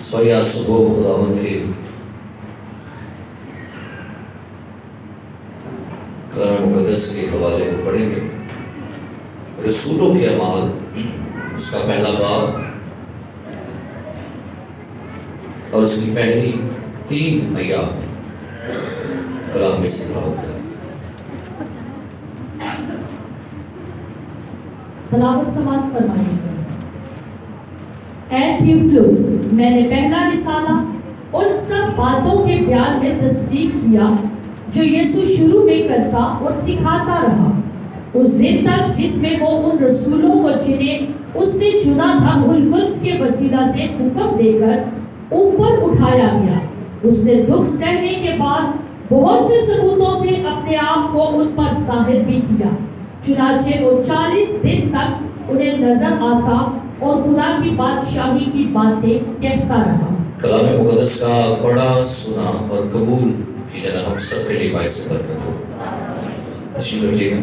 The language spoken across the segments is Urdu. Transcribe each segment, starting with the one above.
سویا صبح خداوند کے کلام مقدس کے حوالے کو پڑھیں گے۔ رسولوں کے اعمال اس کا پہلا باب اور اس کی پہلی 3 آیات کلام میں سے تلاوت کریں۔ تلاوت سماعت فرمائیے۔ اے تھیوفلوس، میں نے پہلا رسالہ ان سب باتوں کے بیان میں تصدیق کیا جو یسوع شروع میں کرتا اور سکھاتا رہا، اس دن تک جس میں وہ ان رسولوں کو جنہیں اس نے چنا تھا روح القدس کے وسیلہ سے حکم دے کر اوپر اٹھایا گیا۔ اس نے دکھ سہنے کے بعد بہت سے ثبوتوں سے اپنے آپ کو ان پر ظاہر بھی کیا، چنانچہ وہ 40 دن تک انہیں نظر آتا اور خدا کی بادشاہی کی باتیں کہتا رہا۔ کلام مقدس کا پڑھا، سنا اور قبول کیجیے۔ ہم سب کے لیے باعث برکت ہو۔ تشریف رکھیے گا۔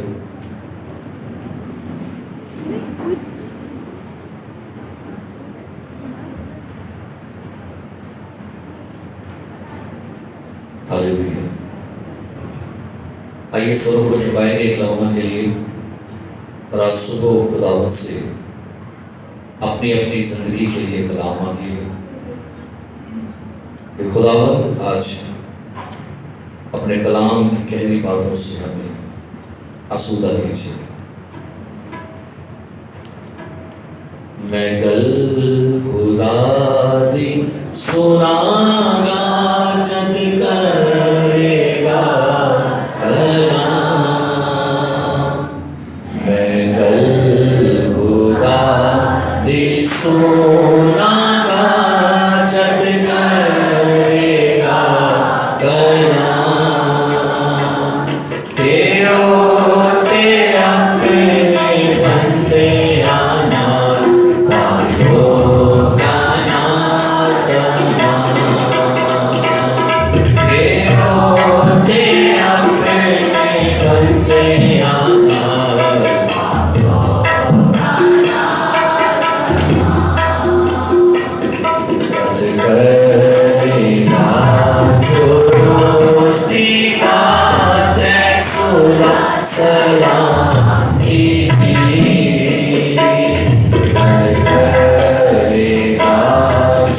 ہاللیلویا۔ آئیے سروں کو جھکائیں گے ایک لمحہ کے لیے اور آج صبح خداوند سے اپنی اپنی زندگی کے لیے کلام مانگیے کہ خداوند آج اپنے کلام کی گہری باتوں سے ہمیں آسودہ کیجیے۔ میں کل خدا دی سنا گا جد کرے گا کلام، میں کل خدا دی سنا گا جد کرے گا کلام، ہوتے اپنے بندے آنا پائیو کا ناتنا، ہوتے اپنے بندے آنا کرے گا جو دوستی بات ہے سلا سلام کی، کرے گا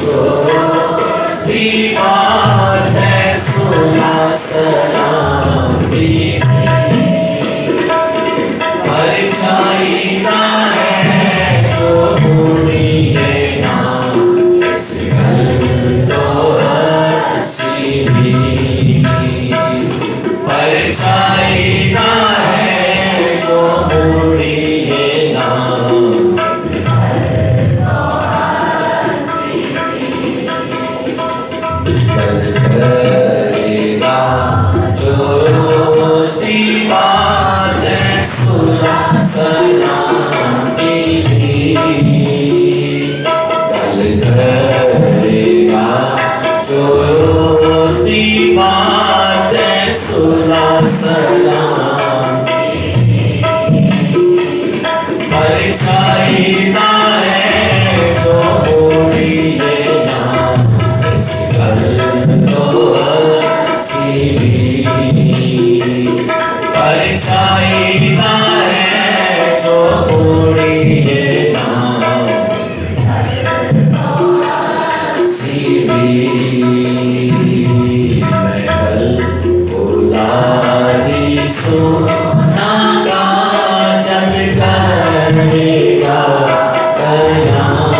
جو دوستی بات ہے سلا سلام کی، پرچائی نہ ہے جو بولی ہے نام اس گل تو ہنسی بھی، پرچائی نہ ہے جو بولی ہے نام کل کرے گا جو دوستی بات ہے سلا سلام کی، کل کرے گا جو دوستی بات ہے سلا سلام کی، پرچائی نہ ہے جو بولی ہے نام اس گل تو ہنسی بھی، پرچائی نہ ہے جو بولی ہے نام ہنسی بھی، میں کل خدا دی سنا گا جد کرے گا کلام،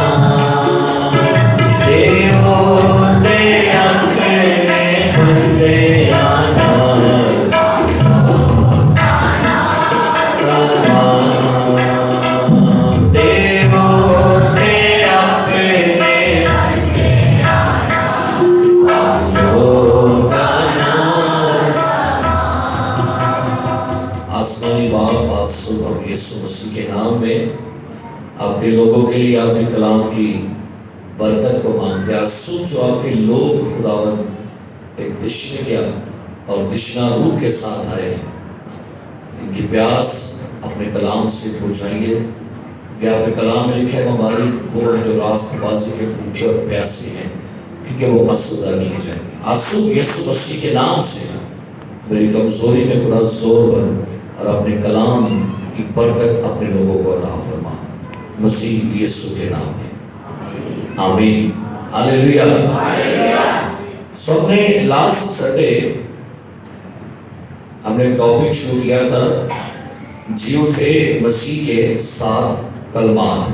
ہوتے اپنے بندے آنا کلام، ہوتے اپنے پائیو کا نام۔ آسمانی باپ آج صبح یسوع مسیح کے نام میں آپ کے لوگوں کے لیے آپ کے کلام کی برکت کو مانگتے ہیں۔ سوچ جو آپ کے لوگ خداوند ایک دشنے کیا اور دشنا روح کے ساتھ آئے، ان کی پیاس اپنے کلام سے پہنچائیں گے۔ یہ آپ کے کلام میں لکھا ہے ہماری وہ ہے جو راست بازی کے بھوکے اور پیاسے ہیں، کیونکہ وہ اسودہ کیے جائیں گے۔ آنسو یسوع مسیح کے نام سے میری کمزوری میں خدا زور بن اور اپنے کلام کی برکت اپنے لوگوں کو عطا فرما، مسیح یسوع کے نام میں آمین، ہاللیلویا۔ سو ہم نے لاسٹ سنڈے ہم نے ٹاپک شروع کیا تھا جی اٹھے مسیح کے 7 کلمات،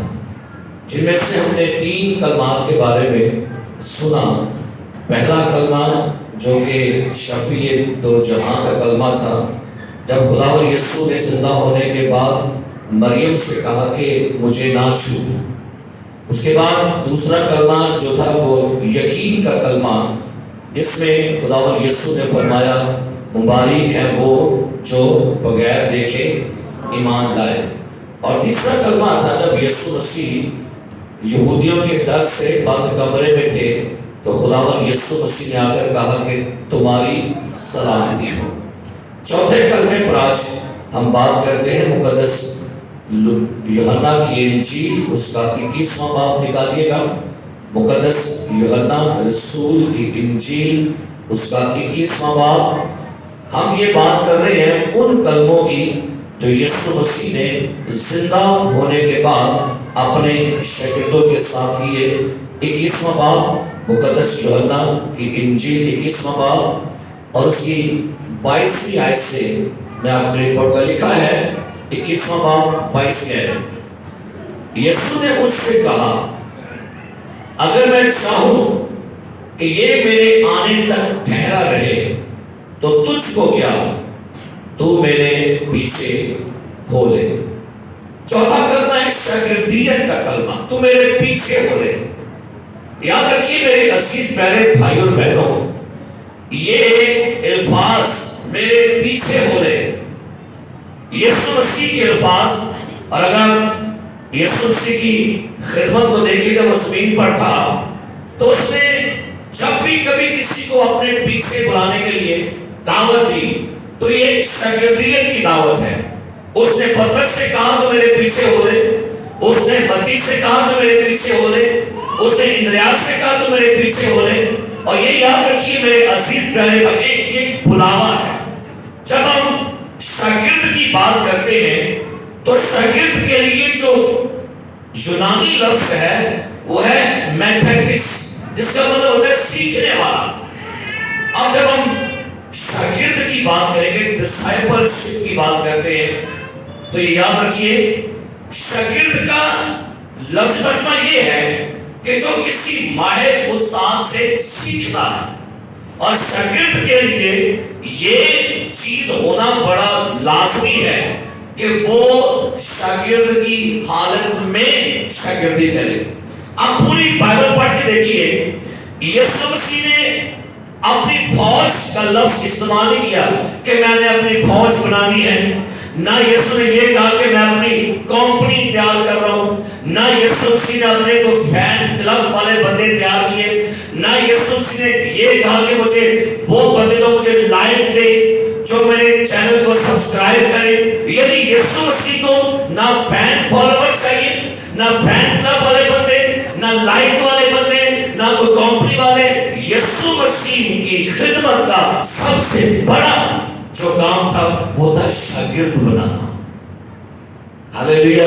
جن میں سے ہم نے 3 کلمات کے بارے میں سنا۔ پہلا کلمہ جو کہ شفیع دو جہاں کا کلمہ تھا، جب خداوند یسوع نے زندہ ہونے کے بعد مریم سے کہا کہ مجھے نہ چھو۔ اس کے بعد دوسرا کلمہ جو تھا وہ یقین کا کلمہ، جس میں خداوند یسوع نے فرمایا مبارک ہے وہ جو بغیر دیکھے ایمان لائے۔ اور تیسرا کلمہ تھا جب یسوع مسیح یہودیوں کے ڈر سے بند کمرے میں تھے تو خداوند یسوع مسیح نے آ کر کہا کہ تمہاری سلامتی ہو۔ چوتھے کلمے پر آج ہم بات کرتے ہیں مقدس یوحنا کی انجیل، اس کا 21واں باب نکالیے گا۔ مقدس یوحنا رسول کی انجیل، اس کا 21واں باب۔ ہم یہ بات کر رہے ہیں ان کلموں کی جو یسوع مسیح نے زندہ ہونے کے بعد اپنے شاگردوں کے ساتھ کیے۔ 21واں باب مقدس یوحنا کی انجیل 21واں باب اور اس کی 22ویں آیت سے میں آپ نے رپورٹ کا لکھا ہے۔ 21واں باب 22ویں آیت، یسوع نے اس سے کہا اگر میں چاہوں کہ یہ میرے آنے تک ٹھہرا رہے تو تجھ کو کیا، تو میرے پیچھے ہو لے۔ چوتھا کلمہ ہے شاگردیت کا کلمہ، تو میرے پیچھے ہو لے۔ یاد رکھیے میرے عزیز پیارے بھائی اور بہنوں، یہ الفاظ میرے پیچھے ہو لے، یسوع مسیح کے الفاظ۔ اور اگر یسوع مسیح کی خدمت کو دیکھیے جب وہ زمین پر تھا تو اس نے جب بھی کبھی کسی کو اپنے پیچھے بلانے کے لیے دعوت دی تو یہ شاگردیت کی دعوت ہے۔ اس نے پترس سے کہا تو میرے پیچھے ہو لے، اس نے متی سے کہا تو میرے پیچھے ہو لے، اس نے اندریاس سے کہا تو میرے پیچھے ہو لے۔ اور یہ یاد رکھیے میرے عزیز پیارے بھائی، ایک بلاوا ہے۔ جب ہم شاگرد کی بات کرتے ہیں تو شاگرد کے لیے جو یونانی لفظ ہے وہ ہے میتھیٹس، جس کا مطلب ہوتا ہے سیکھنے والا۔ اب جب ہم شاگرد کی بات کریں گے، ڈسائپلشپ کی بات کرتے ہیں، تو یہ یاد رکھیے شاگرد کا لفظ ترجمہ یہ ہے کہ جو کسی ماہر استاد سے سیکھتا ہے۔ اور شاگرد کے لیے یہ چیز ہونا بڑا لازمی ہے کہ وہ شاگرد کی حالت میں شاگردی کرے۔ آپ پوری بائبل پڑھ کے دیکھیے، یسوع مسیح نے اپنی فوج کا لفظ استعمال نہیں کیا کہ میں نے اپنی فوج بنانی ہے۔ نہ یسوع نے یہ کہا کہ میں اپنی کمپنی تیار کر رہا ہوں، نہ یسوع مسیح نے اپنے کو فین کلب والے بندے تیار کیے، نہ یسوع مسیح نے یہ کہا کہ مجھے وہ بندے تو مجھے لائک دے جو میرے چینل کو سبسکرائب کرے۔ یعنی یسوع مسیح کو نہ فین فالوور چاہیے، نہ فین کلب والے بندے، نہ لائک والے بندے، نہ کوئی کمپنی والے۔ یسوع مسیح کی خدمت کا سب سے بڑا جو کام تھا وہ تھا شاگرد بنانا۔ ہاللیلویا۔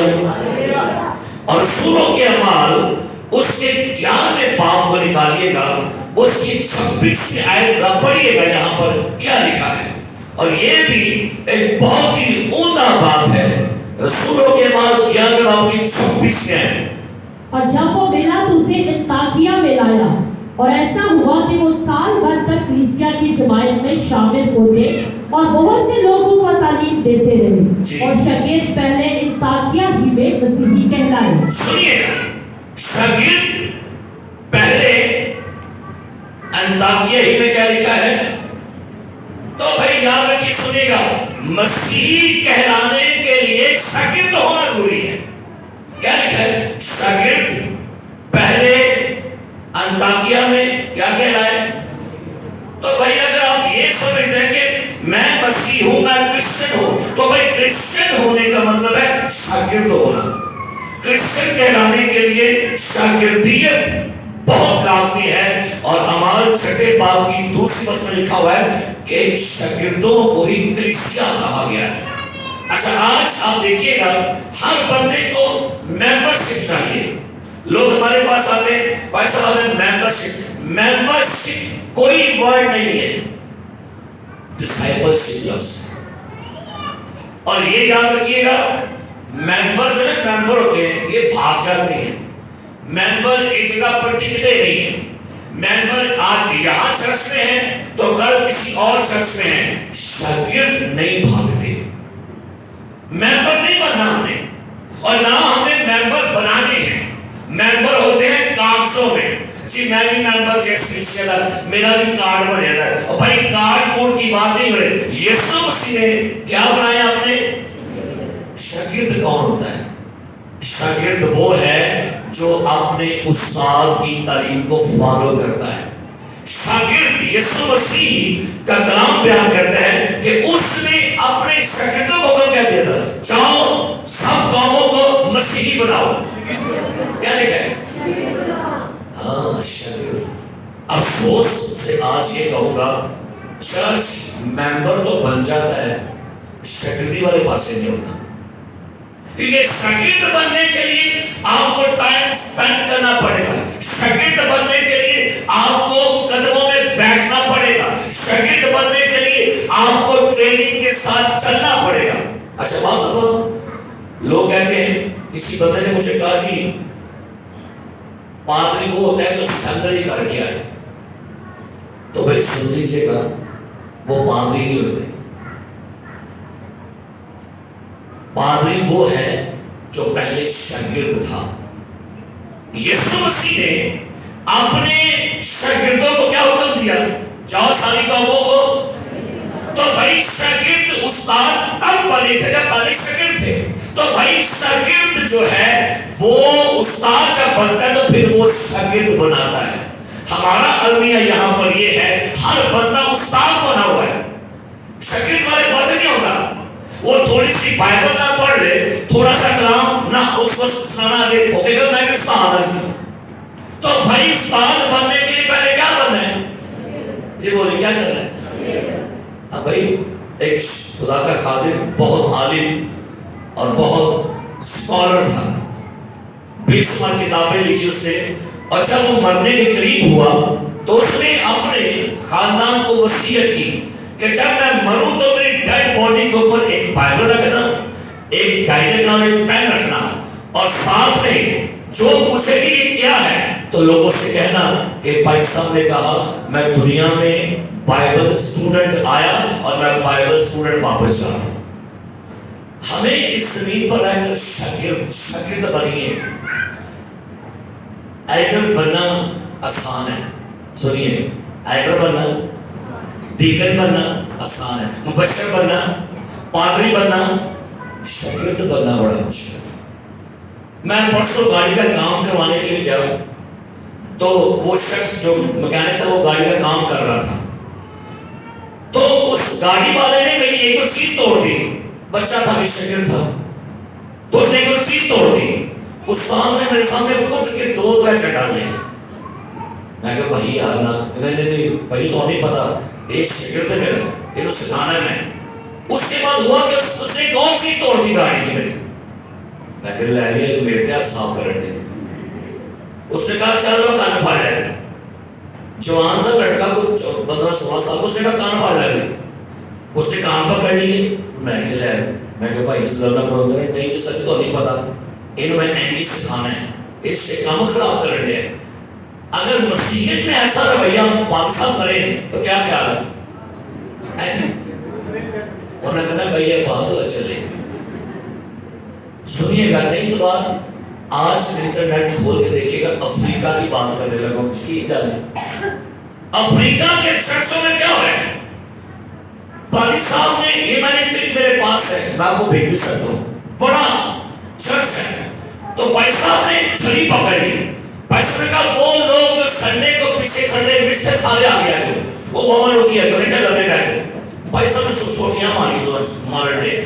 اور سوروں کے اعمال اس کے 11ویں باب کو نکالیے گا، اس کی 26ویں آیت کا پڑھیے گا، یہاں پر کیا لکھا ہے۔ اور یہ بھی ایک بہت ہی عمدہ بات ہے۔ رسولوں کے اعمال 11ویں باب کی 26ویں آیت، اور جب وہ ملا تو اسے انطاکیہ میں لایا، اور ایسا ہوا کہ وہ سال بھر تک کلیسیا کی جماعت میں شامل ہوتے اور بہت سے لوگوں کو تعلیم دیتے رہے، اور شاگرد پہلے انطاکیہ ہی میں مسیحی کہلائے۔ سنیے گا، شاگرد پہلے انطاکیہ ہی میں کیا لکھا ہے؟ تو بھائی یاد رکھیے، سنیے گا، مسیحی کہلانے کے لیے شاگرد ہونا ضروری ہے۔ کیا لکھا ہے؟ شاگرد پہلے انطاکیہ میں کیا کہلائے؟ تو بھائی اگر آپ یہ سمجھ دیں کہ میں مسیح ہوں، میں کرسچن ہوں، تو بھائی کرسچن ہونے کا مطلب ہے شاگرد ہونا۔ کرسچن کہلانے کے لیے شاگردیت بہت لازمی ہے. اور عمال 6 باب کی دوسری بات میں لکھا ہوا ہے کہ شاگردوں کو ہی کلیسیا کہا گیا ہے. اچھا آج آپ دیکھیے گا ہر بندے کو ممبرشپ چاہیے. لوگ ہمارے پاس آتے ہیں بھائی صاحب ہمیں ممبرشپ کوئی ورڈ نہیں ہے، ڈسائپلشپ لفظ. اور یہ یاد رکھیے گا ممبر جو ہے ممبر ہوتے ہیں یہ بھاگ جاتے ہیں. ممبر ایک جگہ پر ٹکتے نہیں ہیں. ممبر آج یہاں چرچ میں ہیں تو کل کسی اور چرچ میں ہیں. شاگرد نہیں بھاگتے. ممبر نہیں بننا ہم نے، اور نہ ہمیں ممبر بنانے ہیں. ممبر ہوتے ہیں کاغذوں میں. جی میں بھی ممبر جیسے میرا بھی کارڈ بنے گا. اور بھائی کارڈ کوڈ کی بات نہیں بنے. یسوع مسیح نے کیا بنایا آپ نے؟ شاگرد کون ہوتا ہے؟ شاگرد وہ ہے جو اپنے استاد کی تعلیم کو فالو کرتا ہے. شاگرد یسوع مسیح کا کلام بیان کرتا ہے کہ اس نے اپنے شاگردوں کو کیا دیا تھا؟ جاؤ سب قوموں کو مسیحی بناؤ. کیا لکھا ہے؟ ہاں شاگرد. افسوس سے آج یہ کہوں گا چرچ ممبر تو بن جاتا ہے شاگردی والے پاسے نہیں ہوتا. کیونکہ شاگرد بننے کے لیے آپ کو ٹائم سپینڈ کرنا پڑے گا. شاگرد بننے کے لیے آپ کو قدموں میں بیٹھنا پڑے گا. شاگرد بننے کے لیے آپ کو ٹریننگ کے ساتھ چلنا پڑے گا. اچھا بات دفعہ لوگ کہتے ہیں، کسی بندے نے مجھے کہا جی پادری وہ ہوتا ہے جو سیمنری کر کے آئے. تو بھائی سن لیجیے گا وہ پادری نہیں ہوتے. پادری وہ ہے جو پہلے شاگرد تھا. یسوع مسیح نے اپنے شاگردوں کو کیا حکم دیا؟ جاؤ ساری قوموں کو. تو بھائی شاگرد استاد تب بنے تھے جب پہلے شاگرد تھے. تو بھائی شاگرد جو ہے وہ استاد جب بنتا ہے تو پھر وہ شاگرد بناتا ہے. ہمارا المیہ یہاں پر یہ ہے ہر بندہ استاد بنا ہوا ہے. شاگرد والے بات نہیں ہوتا وہ تھوڑی سی بائبل نہ پڑھ لے، تھوڑا سا کلام نہ اس کو سنا دے، وہ کہے گا میں بھی استاد ہوں. تو بھائی استاد بننے کے لیے پہلے کیا بننا ہے؟ جی بولے کیا کرنا ہے؟ اب بھائی ایک خدا کا خادم بہت عالم اور بہت اسکالر تھا. بے شمار کتابیں لکھی اس نے. اور جب وہ مرنے کے قریب ہوا تو اس نے اپنے خاندان کو وصیت کی کہ جب میں مروں تو میری ڈیڈ باڈی کے اوپر ایک بائبل رکھنا، ایک ڈائری اور ایک پین رکھنا، اور ساتھ میں جو پوچھے گی یہ کیا ہے تو لوگوں سے کہنا کہ بھائی صاحب نے کہا میں دنیا میں بائبل اسٹوڈنٹ آیا اور میں بائبل اسٹوڈنٹ واپس جا رہا ہوں. ہمیں اس زمین پر رہ کر شاگرد بنیے. ایڈر بننا آسان ہے. سنیے ایڈر بننا، ڈیکن بننا آسان ہے. مبشر بننا، پادری بننا، شاگرد بننا بڑا مشکل ہے. میں پرسوں گاڑی کا کام کروانے کے لیے گیا تو وہ شخص جو مکینک تھا وہ گاڑی کا کام کر رہا تھا. تو اس گاڑی والے نے میری ایک چیز توڑ دی. بچہ تھا بھی شاگرد تھا تو اس نے ایک چیز توڑ دی. استاد نے میرے سامنے کچھ کے 2 چٹان لے. میں کہا بھائی یار نا، نہیں بھائی تو نہیں پتا ایک شاگرد ہے میرا، انہوں سکھانا ہے میں. اس کے بعد ہوا کہ اس نے کون سی توڑ دی گاڑی کی میری. میں کہا لے رہی میرے پہ آپ صاف کر رہے. اس نے کہا چلو کان پھاڑ رہے تھے. جوان تھا لڑکا کو 15-16 سال. اس نے کہا کان پھاڑ رہے. اس نے کان پکڑ لیے. میں کہا بھائی ضرور کرو نہیں جو سچ تو نہیں پتا انہوں میں اینگی سکھانا ہے، اس سے کام خراب کر رہے ہیں. اگر مسیحیت میں ایسا رویہ بادشاہ کریں تو کیا خیال ہے؟ اور نے کہا بھائی یہ بات تو چلے. سنیے گا نہیں تو بات آج انٹرنیٹ کھول کے دیکھیے گا افریقہ کی بات کرنے لگا کی جانے. افریقہ کے چرچوں میں کیا ہو رہا ہے؟ بھائی صاحب نے یہ میں نے کلپ میرے پاس ہے میں آپ کو بھیج بھی سکتا ہوں. بڑا چرچ ہے تو بھائی صاحب نے چھری پکڑ لی. بھائی صاحب نے کہا وہ لوگ جو سنڈے کو پیچھے سنڈے مسٹر سارے آ گیا جو وہ وہاں لوگ کیا کرنے کا لگے گئے. بھائی صاحب نے سوٹیاں ماری تو مارنے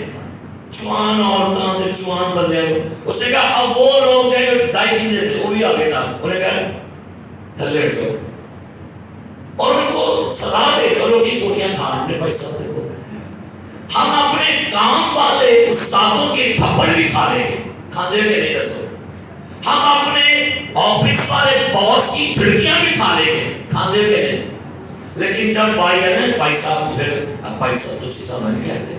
چوان عورتاں دے چوان بدلے. اس نے کہا اب وہ لوگ جو دائی نہیں دیتے وہ بھی آگے تھا. انہوں نے کہا تھلے ہٹ جاؤ، اور ان کو سزا دے اور لوگ کی چوٹیاں کھا اپنے پیسہ دیکھو. ہم اپنے کام والے استادوں کے تھپڑ بھی کھا لیں گے، کھاندے کہ نہیں دسو. ہم اپنے آفس والے باس کی جھڑکیاں بھی کھا لیں گے، کھاندے کہ نہیں. لیکن جب بھائی ہے نا بھائی صاحب، پھر بھائی صاحب تو سمجھ گیا ہے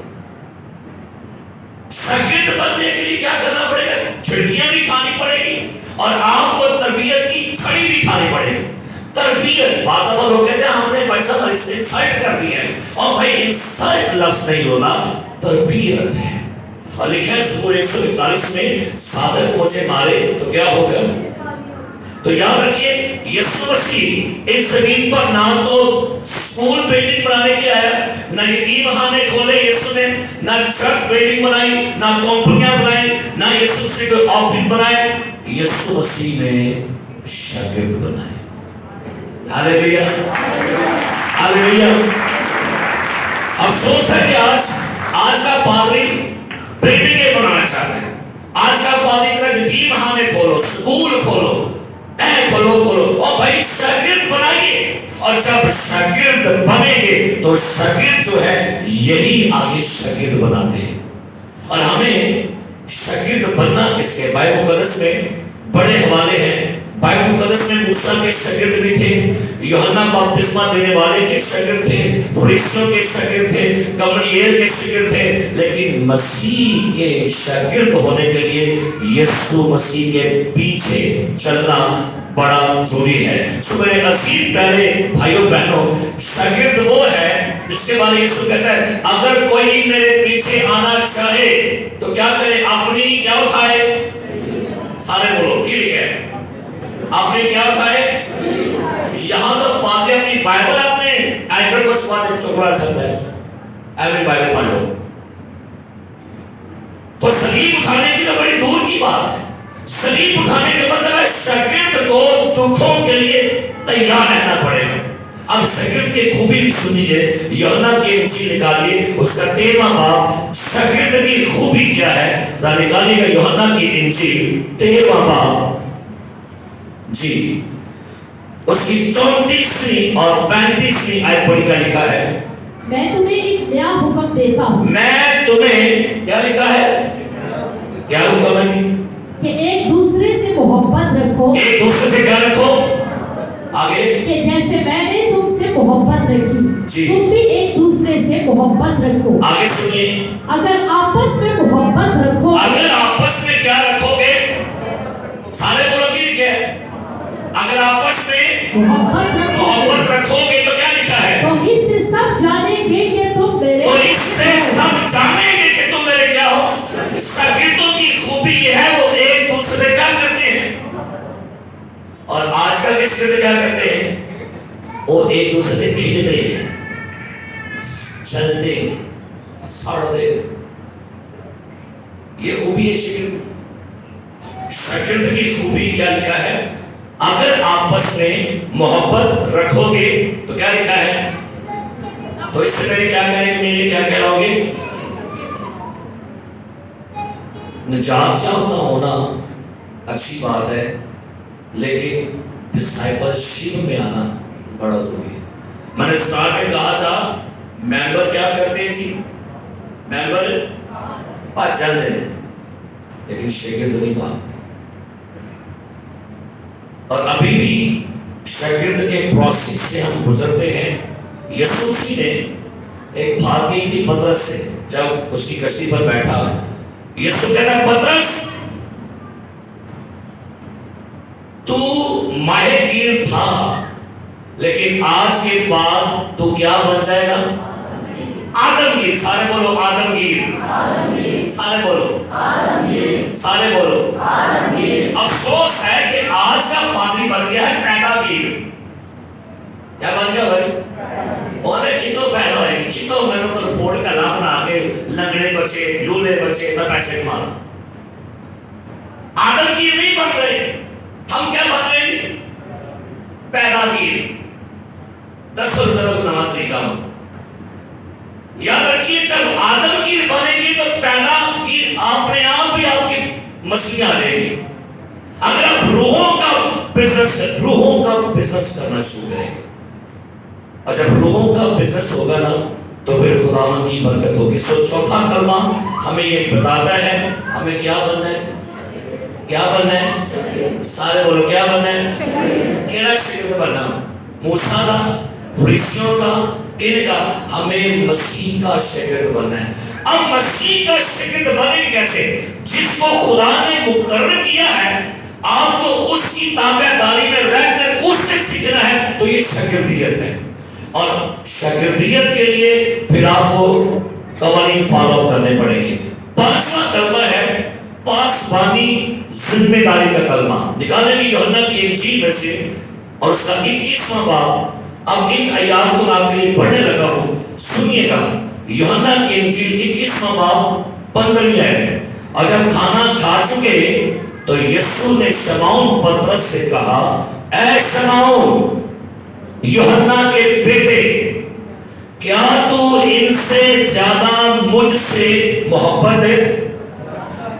شاگرد بننے کے لیے کیا کرنا پڑے گا، جھڑکیاں بھی کھانی پڑے گی اور آپ کو تربیت کی چھڑی بھی کھانی پڑے گی. تربیت بعض دفعہ لوگ کہتے ہیں ہم نے بھائی صاحب اس نے انسلٹ کر دیا ہے، اور بھائی انسلٹ لفظ نہیں ہوتا، تربیت ہے. اور لکھا ہے زبور 141 میں صادق مجھے مارے تو کیا ہوگا. تو یاد رکھیے یسوع مسیح اس زمین پر نہ تو اسکول بلڈنگ بنانے کے آیا، نہ یتیم خانے کھولے یسوع نے، نہ چرچ بلڈنگ بنائی، نہ کمپنیاں بنائی، نہ یسوع مسیح کوئی آفس بنائے. یسوع مسیح نے شاگرد بنائے. ہاللیلویا ہاللیلویا. افسوس ہے کہ آج کا پادری بلڈنگیں بنانا چاہتے ہیں. آج کا پادری کا یتیم خانے کھولو، اسکول کھولو، کھولو اور بھائی شاگرد بنائیے. اور جب شاگرد بنیں گے تو شاگرد جو ہے یہی آگے شاگرد بناتے ہیں. اور ہمیں شاگرد بننا اس کے بائبل مقدس میں بڑے حوالے ہیں. بائبل مقدس میں موسیٰ کے شاگرد بھی تھے، یوحنا بپتسمہ دینے والے کے شاگرد تھے، فریسیوں کے شاگرد تھے، گملییل کے شاگرد تھے. لیکن مسیح کے شاگرد ہونے کے لیے یسوع مسیح کے پیچھے چلنا بڑا ضروری ہے. سو میرے عزیز پیارے بھائیوں بہنوں، شاگرد وہ ہے جس کے بارے یسوع کہتا ہے اگر کوئی میرے پیچھے آنا چاہے تو کیا کرے، اپنی کیا اٹھائے. سارے بولو کی لکھا ہے، آپ نے کیا اٹھائے. یہاں تو پاتے اپنی بائبل آپ نے ایڈر کو چھپا دے چکرا چلتا ہے، ایوری بائبل پڑھ لو. تو صلیب اٹھانے کی تو بڑی دور کی بات ہے. صلیب اٹھانے کا مطلب ہے شاگرد کو دکھوں کے لیے تیار رہنا پڑے گا. اب شاگرد کی خوبی بھی سنیے، یوحنا کی انجیل نکالیے اس کا 13واں باب. شاگرد کی خوبی کیا ہے ذرا نکالیے گا، یوحنا کی انجیل 13واں باب جی، اس کی 34ویں اور 35ویں آیت پڑھی کا لکھا ہے میں تمہیں ایک نیا حکم دیتا ہوں. میں تمہیں کیا لکھا ہے، کیا حکم ہے جی، کہ ایک دوسرے سے محبت رکھو. ایک دوسرے سے کیا رکھو، آگے کہ جیسے میں نے تم سے محبت رکھی جی تم بھی ایک دوسرے سے محبت رکھو. آگے سنیے، اگر آپس میں محبت رکھو، اگر آپس میں کیا رکھو گے، سارے بولو کی لکھا ہے، اگر آپس میں محبت رکھو گے تو کیا لکھا ہے، تو اس سے سب جانیں گے کہ تم میرے، تو اس سے سب جانیں گے کہ تم میرے کیا ہو. شاگردوں کی خوبی یہ ہے وہ ایک دوسرے کیا کرتے ہیں، اور آج کل کے شاگرد کیا کرتے ہیں، وہ ایک دوسرے سے کھینچتے ہیں، چلتے سڑتے. یہ خوبی ہے شاگرد. شاگرد کی خوبی کیا لکھا ہے، اگر آپس میں محبت رکھو گے تو کیا لکھا ہے، تو اس سے پہلے کیا کریں گے، میرے کیا کہو گے، نجات یافتہ ہونا اچھی بات ہے لیکن ڈسائپل شپ میں آنا بڑا ضروری ہے. میں نے سٹارٹ میں کہا تھا ممبر کیا کرتے ہیں جی، ممبر بات چلتے ہیں لیکن شاگرد نہیں بھاگتے. اور ابھی بھی شاگرد کے پروسیس سے ہم گزرتے ہیں. یسوع مسیح نے ایک بات کی تھی پطرس سے، جب اس کی کشتی پر بیٹھا یسوع کہتا ہے پطرس تو ماہر گیر تھا لیکن آج کے بعد تو کیا بن جائے گا، آدمگیر. سارے بولو آدمگیر، سارے بولو سارے بولو. افسوس ہے کہ آج کا پادری بن گیا ہے پیدا گیر. کیا بن گیا بھائی، اور کتوں پیدا ہوئے گی، کتوں میں نے کو رپورٹ کا نام بنا کے لنگڑے بچے لولے بچے میں پیسے کمانا. آدمگیر نہیں بن رہے، ہم کیا بن رہے ہیں، پیدا گیر. 10 روپے کا نماز نہیں کام. یاد رکھیے جب آدمگیر بنے گی تو پیدا گیر اپنے آپ بھی آپ کی مچھلیاں آ جائے گی. اگر آپ روحوں کا بزنس روحوں کا بزنس کرنا شروع کریں گے. اور جب روحوں کا بزنس ہوگا نا تو پھر خداوند کی برکت ہوگی. سو چوتھا کلمہ ہمیں یہ بتاتا ہے ہمیں کیا بننا ہے. کیا بننا ہے؟ سارے بولو کیا بننا ہے؟ کیڑا شاگرد بننا؟ موسیٰ کا، فریسیوں کا، کن کا؟ ہمیں مسیح کا شاگرد بننا ہے. اب مسیح کا شاگرد بنے کیسے؟ جس کو خدا نے مقرر کیا ہے آپ کو اس کی تابعداری میں رہ کر اس سے سیکھنا ہے، تو یہ شاگردیت ہے. اور شاگردیت کے لیے پھر آپ کو قوانین فالو کرنے پڑیں گے. پانچواں کلمہ ہے پاسبانی ذمہ داری کا کلمہ. نکالیں گے یوحنا کی انجیل میں سے اور اس کا 21واں باب. اب ان آیات کو میں آپ کے لیے پڑھنے لگا ہوں، سنیے گا. یوحنا کی انجیل 21واں باب 15ویں آیت. اور جب کھانا کھا چکے تو یسوع نے شمعون پطرس سے کہا، اے شمعون یوحنا کے بیٹے، کیا تو ان سے زیادہ مجھ سے محبت ہے؟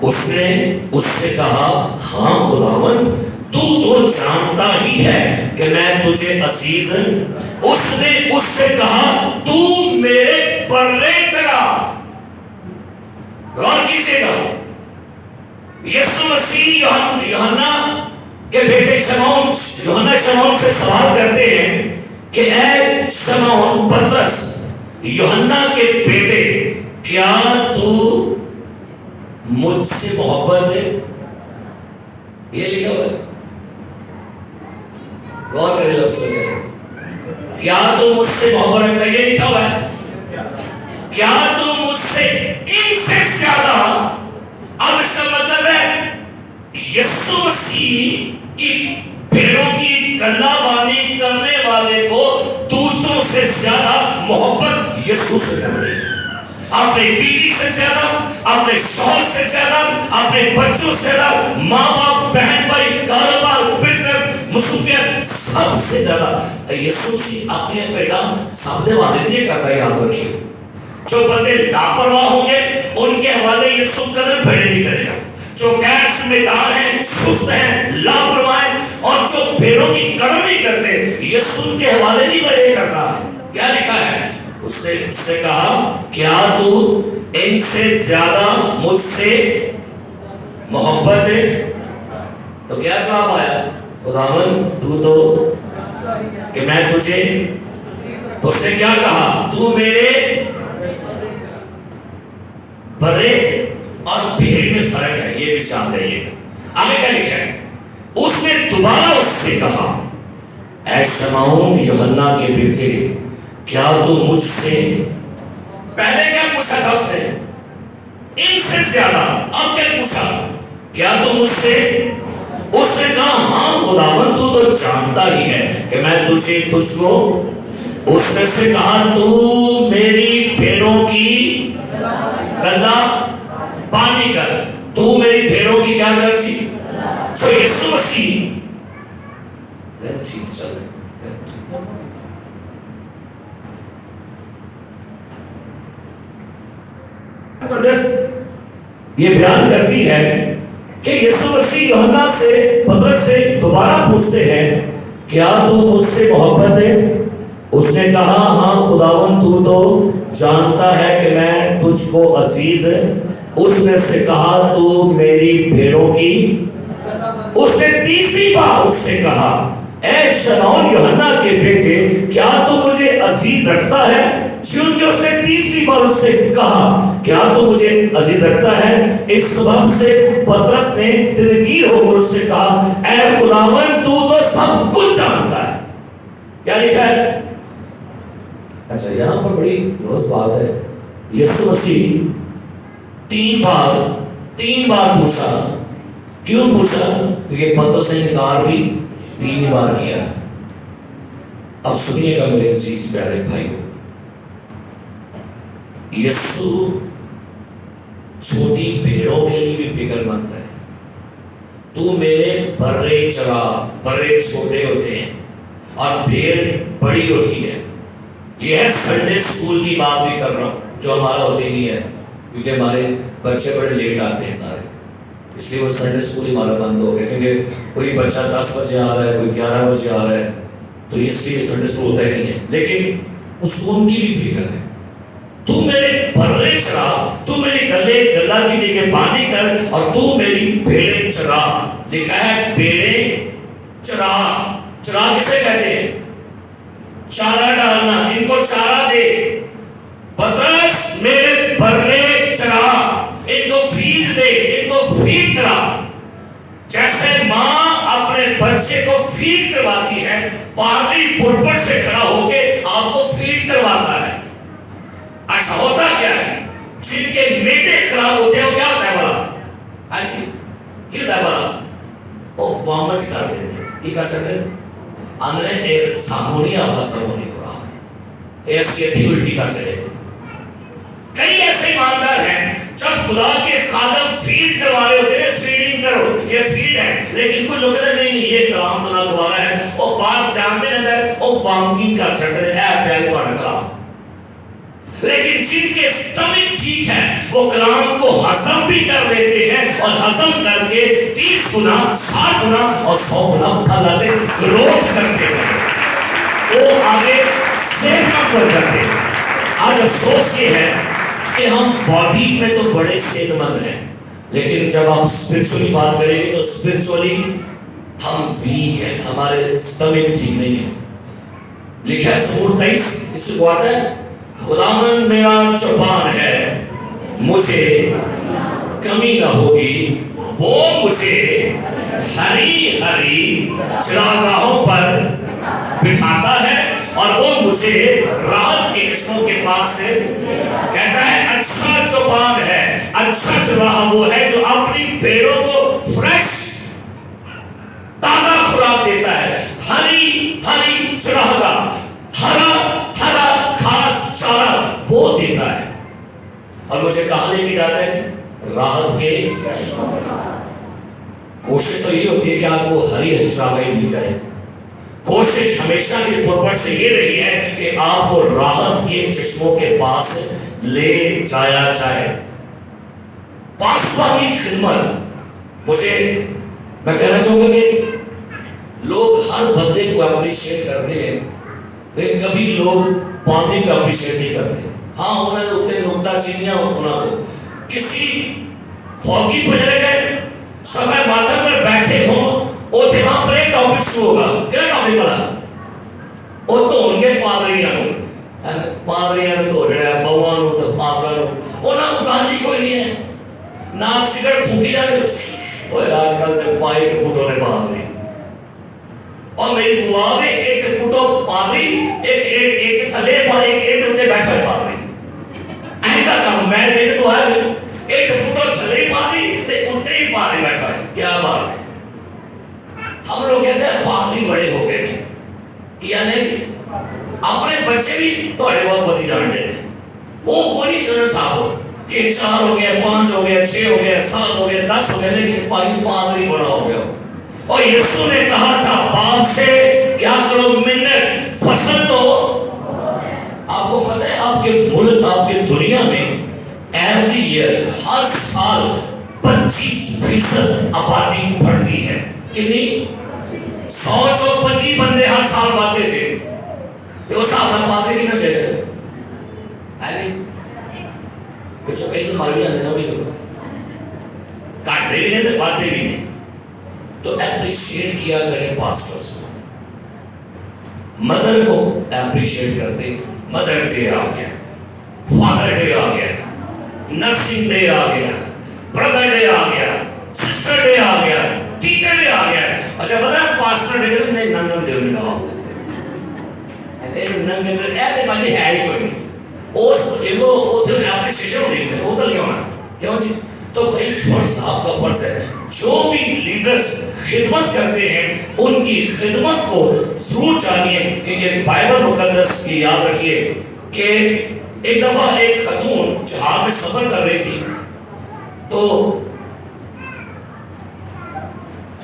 اس نے اس سے کہا، ہاں خداوند، تو جانتا ہی ہے کہ میں تجھے عزیز ہوں. اس نے اس سے کہا، تو میرے بڑے چلا. غور کیجئے گا، یسوع مسیح یوحنا کے بیٹے شمعون، یوحنا شمعون سے سوال کرتے ہیں کہ اے شمعون پطرس یوحنا کے بیٹے، کیا تو مجھ سے محبت ہے؟ یہ لکھا ہوا ہے، غور کرے لفظ میں، کیا تو مجھ سے محبت ہے؟ یہ لکھا ہوا ہے. کیا تو مجھ سے ان سے زیادہ؟ اب اس کا مطلب ہے یسوع مسیح کی بھیڑوں کی گلہ بانی کرنے والے کو دوسروں سے زیادہ محبت یسوع سے کر رہی ہے. اپنے بیوی سے زیادہ، اپنے شوہر سے زیادہ، اپنے بچوں سے زیادہ، ماں باپ، بہن بھائی، کاروبار، بزنس، مصروفیت، سب سے زیادہ یسوع مسیح اپنے پیغام سامنے والے لیے کرتا ہے. یاد رکھیے، جو بندے لاپرواہ ہوں گے ان کے حوالے یسوع قدر بھیڑے نہیں کرے گا. جو غیر ذمہ دار ہیں، سست ہیں، لاپرواہ ہیں اور جو بھیڑوں کی قدر نہیں کرتے، یسوع کے حوالے نہیں بھیڑے کرتا. کیا لکھا ہے؟ اس نے اس سے کہا، کیا تو ان سے زیادہ مجھ سے محبت ہے؟ تو کیا جواب آیا؟ خداوند تو کہ میں تجھے. تو اس نے کیا کہا؟ تو میرے بڑے اور بھیڑ میں فرق ہے، یہ بھی جان لائیے گا. آگے کیا لکھا ہے؟ اس نے دوبارہ اس سے کہا، اے شمعون یوحنا کے بیٹے، کیا تو مجھ سے، پہلے کیا پوچھا تھا اس نے؟ ان سے زیادہ. اب کیا پوچھا؟ کیا تو مجھ سے؟ اس نے کہا، ہاں خداوند، تو جانتا ہی ہے کہ میں تجھ کو. اس نے سے کہا، تو میری بھیڑوں کی گلہ بانی کر. تو میری بھیڑوں کی کیا کر جی؟ سو یسوع مسیح یہ بیان کرتی ہے کہ یسوع مسیح یوحنا سے پطرس سے دوبارہ پوچھتے ہیں، کیا تو مجھ سے محبت ہے؟ اس نے کہا، ہاں خداوند، تو جانتا ہے کہ میں تجھ کو عزیز ہے. اس نے سے کہا، تو میری بھیڑوں کی. اس نے تیسری بار اس سے کہا، اے شمعون یوحنا کے بیٹے، کیا تو مجھے عزیز رکھتا ہے؟ چونکہ اس نے تیسری بار اس سے کہا، کیا تو مجھے عزیز رکھتا ہے؟ اس سبب سے پطرس نے دلگیر ہو کر اس سے کہا، اے خداوند، تو سب کچھ جانتا ہے. کیا لکھا ہے؟ اچھا، یہاں پر بڑی درست بات ہے. یسوع مسیح تین بار پوچھا. کیوں پوچھا؟ کیونکہ پطرس نے انکار بھی 3 بار کیا تھا. اب سنیے گا میرے عزیز پیارے بھائیو، یسوع چھوٹی بھیڑوں کے لیے بھی فکر مند ہے. تو میرے برے چرا، برے چھوٹے ہوتے ہیں اور بھیڑ بڑی ہوتی ہے. یہ ہے سنڈے اسکول کی بات بھی کر رہا ہوں، جو ہمارا ہوتے نہیں ہے، کیونکہ ہمارے بچے بڑے لیٹ آتے ہیں سارے. اس لیے وہ سنڈے اسکول ہمارا بند ہو گیا، کیونکہ کوئی بچہ 10 بجے آ رہا ہے، کوئی 11 بجے آ رہا ہے، تو اس لیے سنڈے اسکول ہوتا ہی نہیں ہے۔ لیکن اس کو ان کی بھی فکر ہے، تو میرے بھرے چرا، تو میری گلے گلا کی نگہبانی کر، اور تو میری بھیڑیں چرا۔ لکھا ہے بھیڑیں چرا۔ چرا کسے کہتے ہیں؟ چارہ ڈالنا، ان کو چارہ دے۔ پترس میرے بھرے چرا، ان کو فیڈ دے، ان کو فیڈ کرا۔ جیسے ماں اپنے بچے کو فیڈ کرواتی ہے، پادری پلپٹ سے کھڑا ہو کے آپ کو فیڈ کرواتا ہے۔ اچھا ہوتا کیا ہے؟ جن کے میدے خراب ہوتے ہیں وہ کیا ہوتا ہے بڑا؟ کیا ہوتا ہے بڑا؟ وہ وامٹ کر دیتے ہیں۔ یہ کہہ سکتے ہیں اندر ایک سامونی آواز سامونی قرآن ہے، ایسی الٹی کر سکتے ہیں۔ کئی ایسے ایماندار ہیں جب خدا کے خادم فیڈ کروا رہے ہوتے ہیں، فیڈنگ کرو، یہ فیڈ ہے، لیکن کچھ لوگ کہتے ہیں نہیں یہ کلام تو نہ دوبارہ ہے، وہ بات جانتے ہیں وہ وامٹنگ کر سکتے ہیں، اے پیاری پڑھ کلام۔ لیکن جن کے سٹمک ٹھیک ہے وہ کلام کو ہضم بھی کر لیتے ہیں، اور ہضم کر کے 30 گنا 60 گنا اور 100 گنا پھلاتے گروتھ کرتے ہیں، وہ آگے صحت مند ہو جاتے ہیں۔ آج افسوس یہ ہے کہ ہم باڈی میں تو بڑے صحت مند ہیں، لیکن جب آپ اسپرچولی بات کریں گے تو اسپرچولی ہم ویک ہیں، ہمارے سٹمک ٹھیک نہیں ہے۔ لکھا ہے زبور 23 اس کو آتا ہے خداوند میرا چوپان ہے، مجھے کمی نہ ہوگی، وہ مجھے ہری ہری چراگاہوں پر بٹھاتا ہے، اور وہ مجھے راحت کے چشموں کے پاس سے کہتا ہے۔ اچھا چوپان ہے، اچھا چراگاہ وہ ہے جو اپنی بھیڑوں کو فریش تازہ خوراک دیتا ہے۔ ہری ہری چراگاہ، ہرا ہرا گھاس چارہ وہ دیتا ہے، اور مجھے کہاں لے کے جاتا ہے؟ راحت کے۔ کوشش تو یہ ہوتی ہے کہ آپ کو ہری ہری چراگاہی دی جائے، کوشش ہمیشہ کی پرپٹ سے یہ رہی ہے کہ آپ کو راحت کے چشموں کے پاس لے جایا جائے۔ پاسبانی خدمت، میں کہنا چاہوں گا کہ لوگ ہر بندے کو اپریشیٹ کرتے ہیں، لیکن کبھی لوگ پادری کو اپریشیٹ نہیں کرتے۔ ہاں انہیں اتنے نکتہ چینیاں انہوں کو کسی فوجی کو چلے گئے صفحہ ماتم پر بیٹھے ہوں، وہ تھے وہاں پر ایک ٹاپک شروع ہوگا، کیا ٹاپک بڑا؟ وہ تو ان کے پادریاں تو جڑا ہے بہوانوں تو فادرانوں، انہوں کو گاندھی کوئی نہیں ہے، نہ سگرٹ پھوکی جائے، وہ آج کل تے پائی ٹکٹوں نے پادری، اور میری دعا میں ایک ٹکٹوں پادری، ایک تھلے پادری، ایک اتنے بیٹھا ہے پادری، ایسا کام میں میرے تو ہے ایک ٹکٹوں تھلے پادری تے اتنے ہی پادری بیٹھا ہے، کیا بات ہے؟ ہم لوگ کہتے ہیں پادری بڑے ہو گئے نہیں، کیا نہیں؟ اپنے بچے بھی توڑے بہت بدی جانتے ہیں، وہ کوئی انہوں صاحب ہو کہ 4 ہو گیا، 5 ہو گیا، 6 ہو گیا، 7 ہو گیا، 10 ہو گیا، لیکن پادری بڑا ہو گیا۔ اور یسوع نے کہا تھا باپ سے کیا کرو منت، فصل تو آپ کو پتہ ہے آپ کے ملک، آپ کے دنیا میں ایوری ایئر ہر سال 25% آبادی بڑھتی ہے، کتنی؟ 100-125 بندے ہر سال باتے تھے، تو وہ صاحب ہم پادری کی نہ چاہتے کچھ کہیں تو مار بھی جاتے نا بھی کاٹتے بھی نہیں تھے، باتے بھی نہیں۔ تو اپریشیٹ کیا کریں پاسٹرز کو، مدر کو اپریشیٹ کرتے، مدر ڈے آ گیا، فادر ڈے آ گیا، نرسنگ ڈے آ گیا، بردر ڈے آ گیا، سسٹر ڈے آ گیا، ٹیچر ڈے آ گیا۔ اچھا بتا پاسٹر ڈے نہیں ننگل دیو نے کہا ننگل دیو ایسے بانی ہے ہی کوئی نہیں، وہ اپریشیشن ہو رہی ہے، وہ تو کیوں نا کیوں جی؟ تو بھائی فرض آپ کا فرض ہے، جو بھی لیڈرز خدمت کرتے ہیں ان کی خدمت کو ضرور جانیے، کیونکہ بائبل مقدس کی یاد رکھیے کہ ایک دفعہ ایک خاتون جہاز میں سفر کر رہی تھی، تو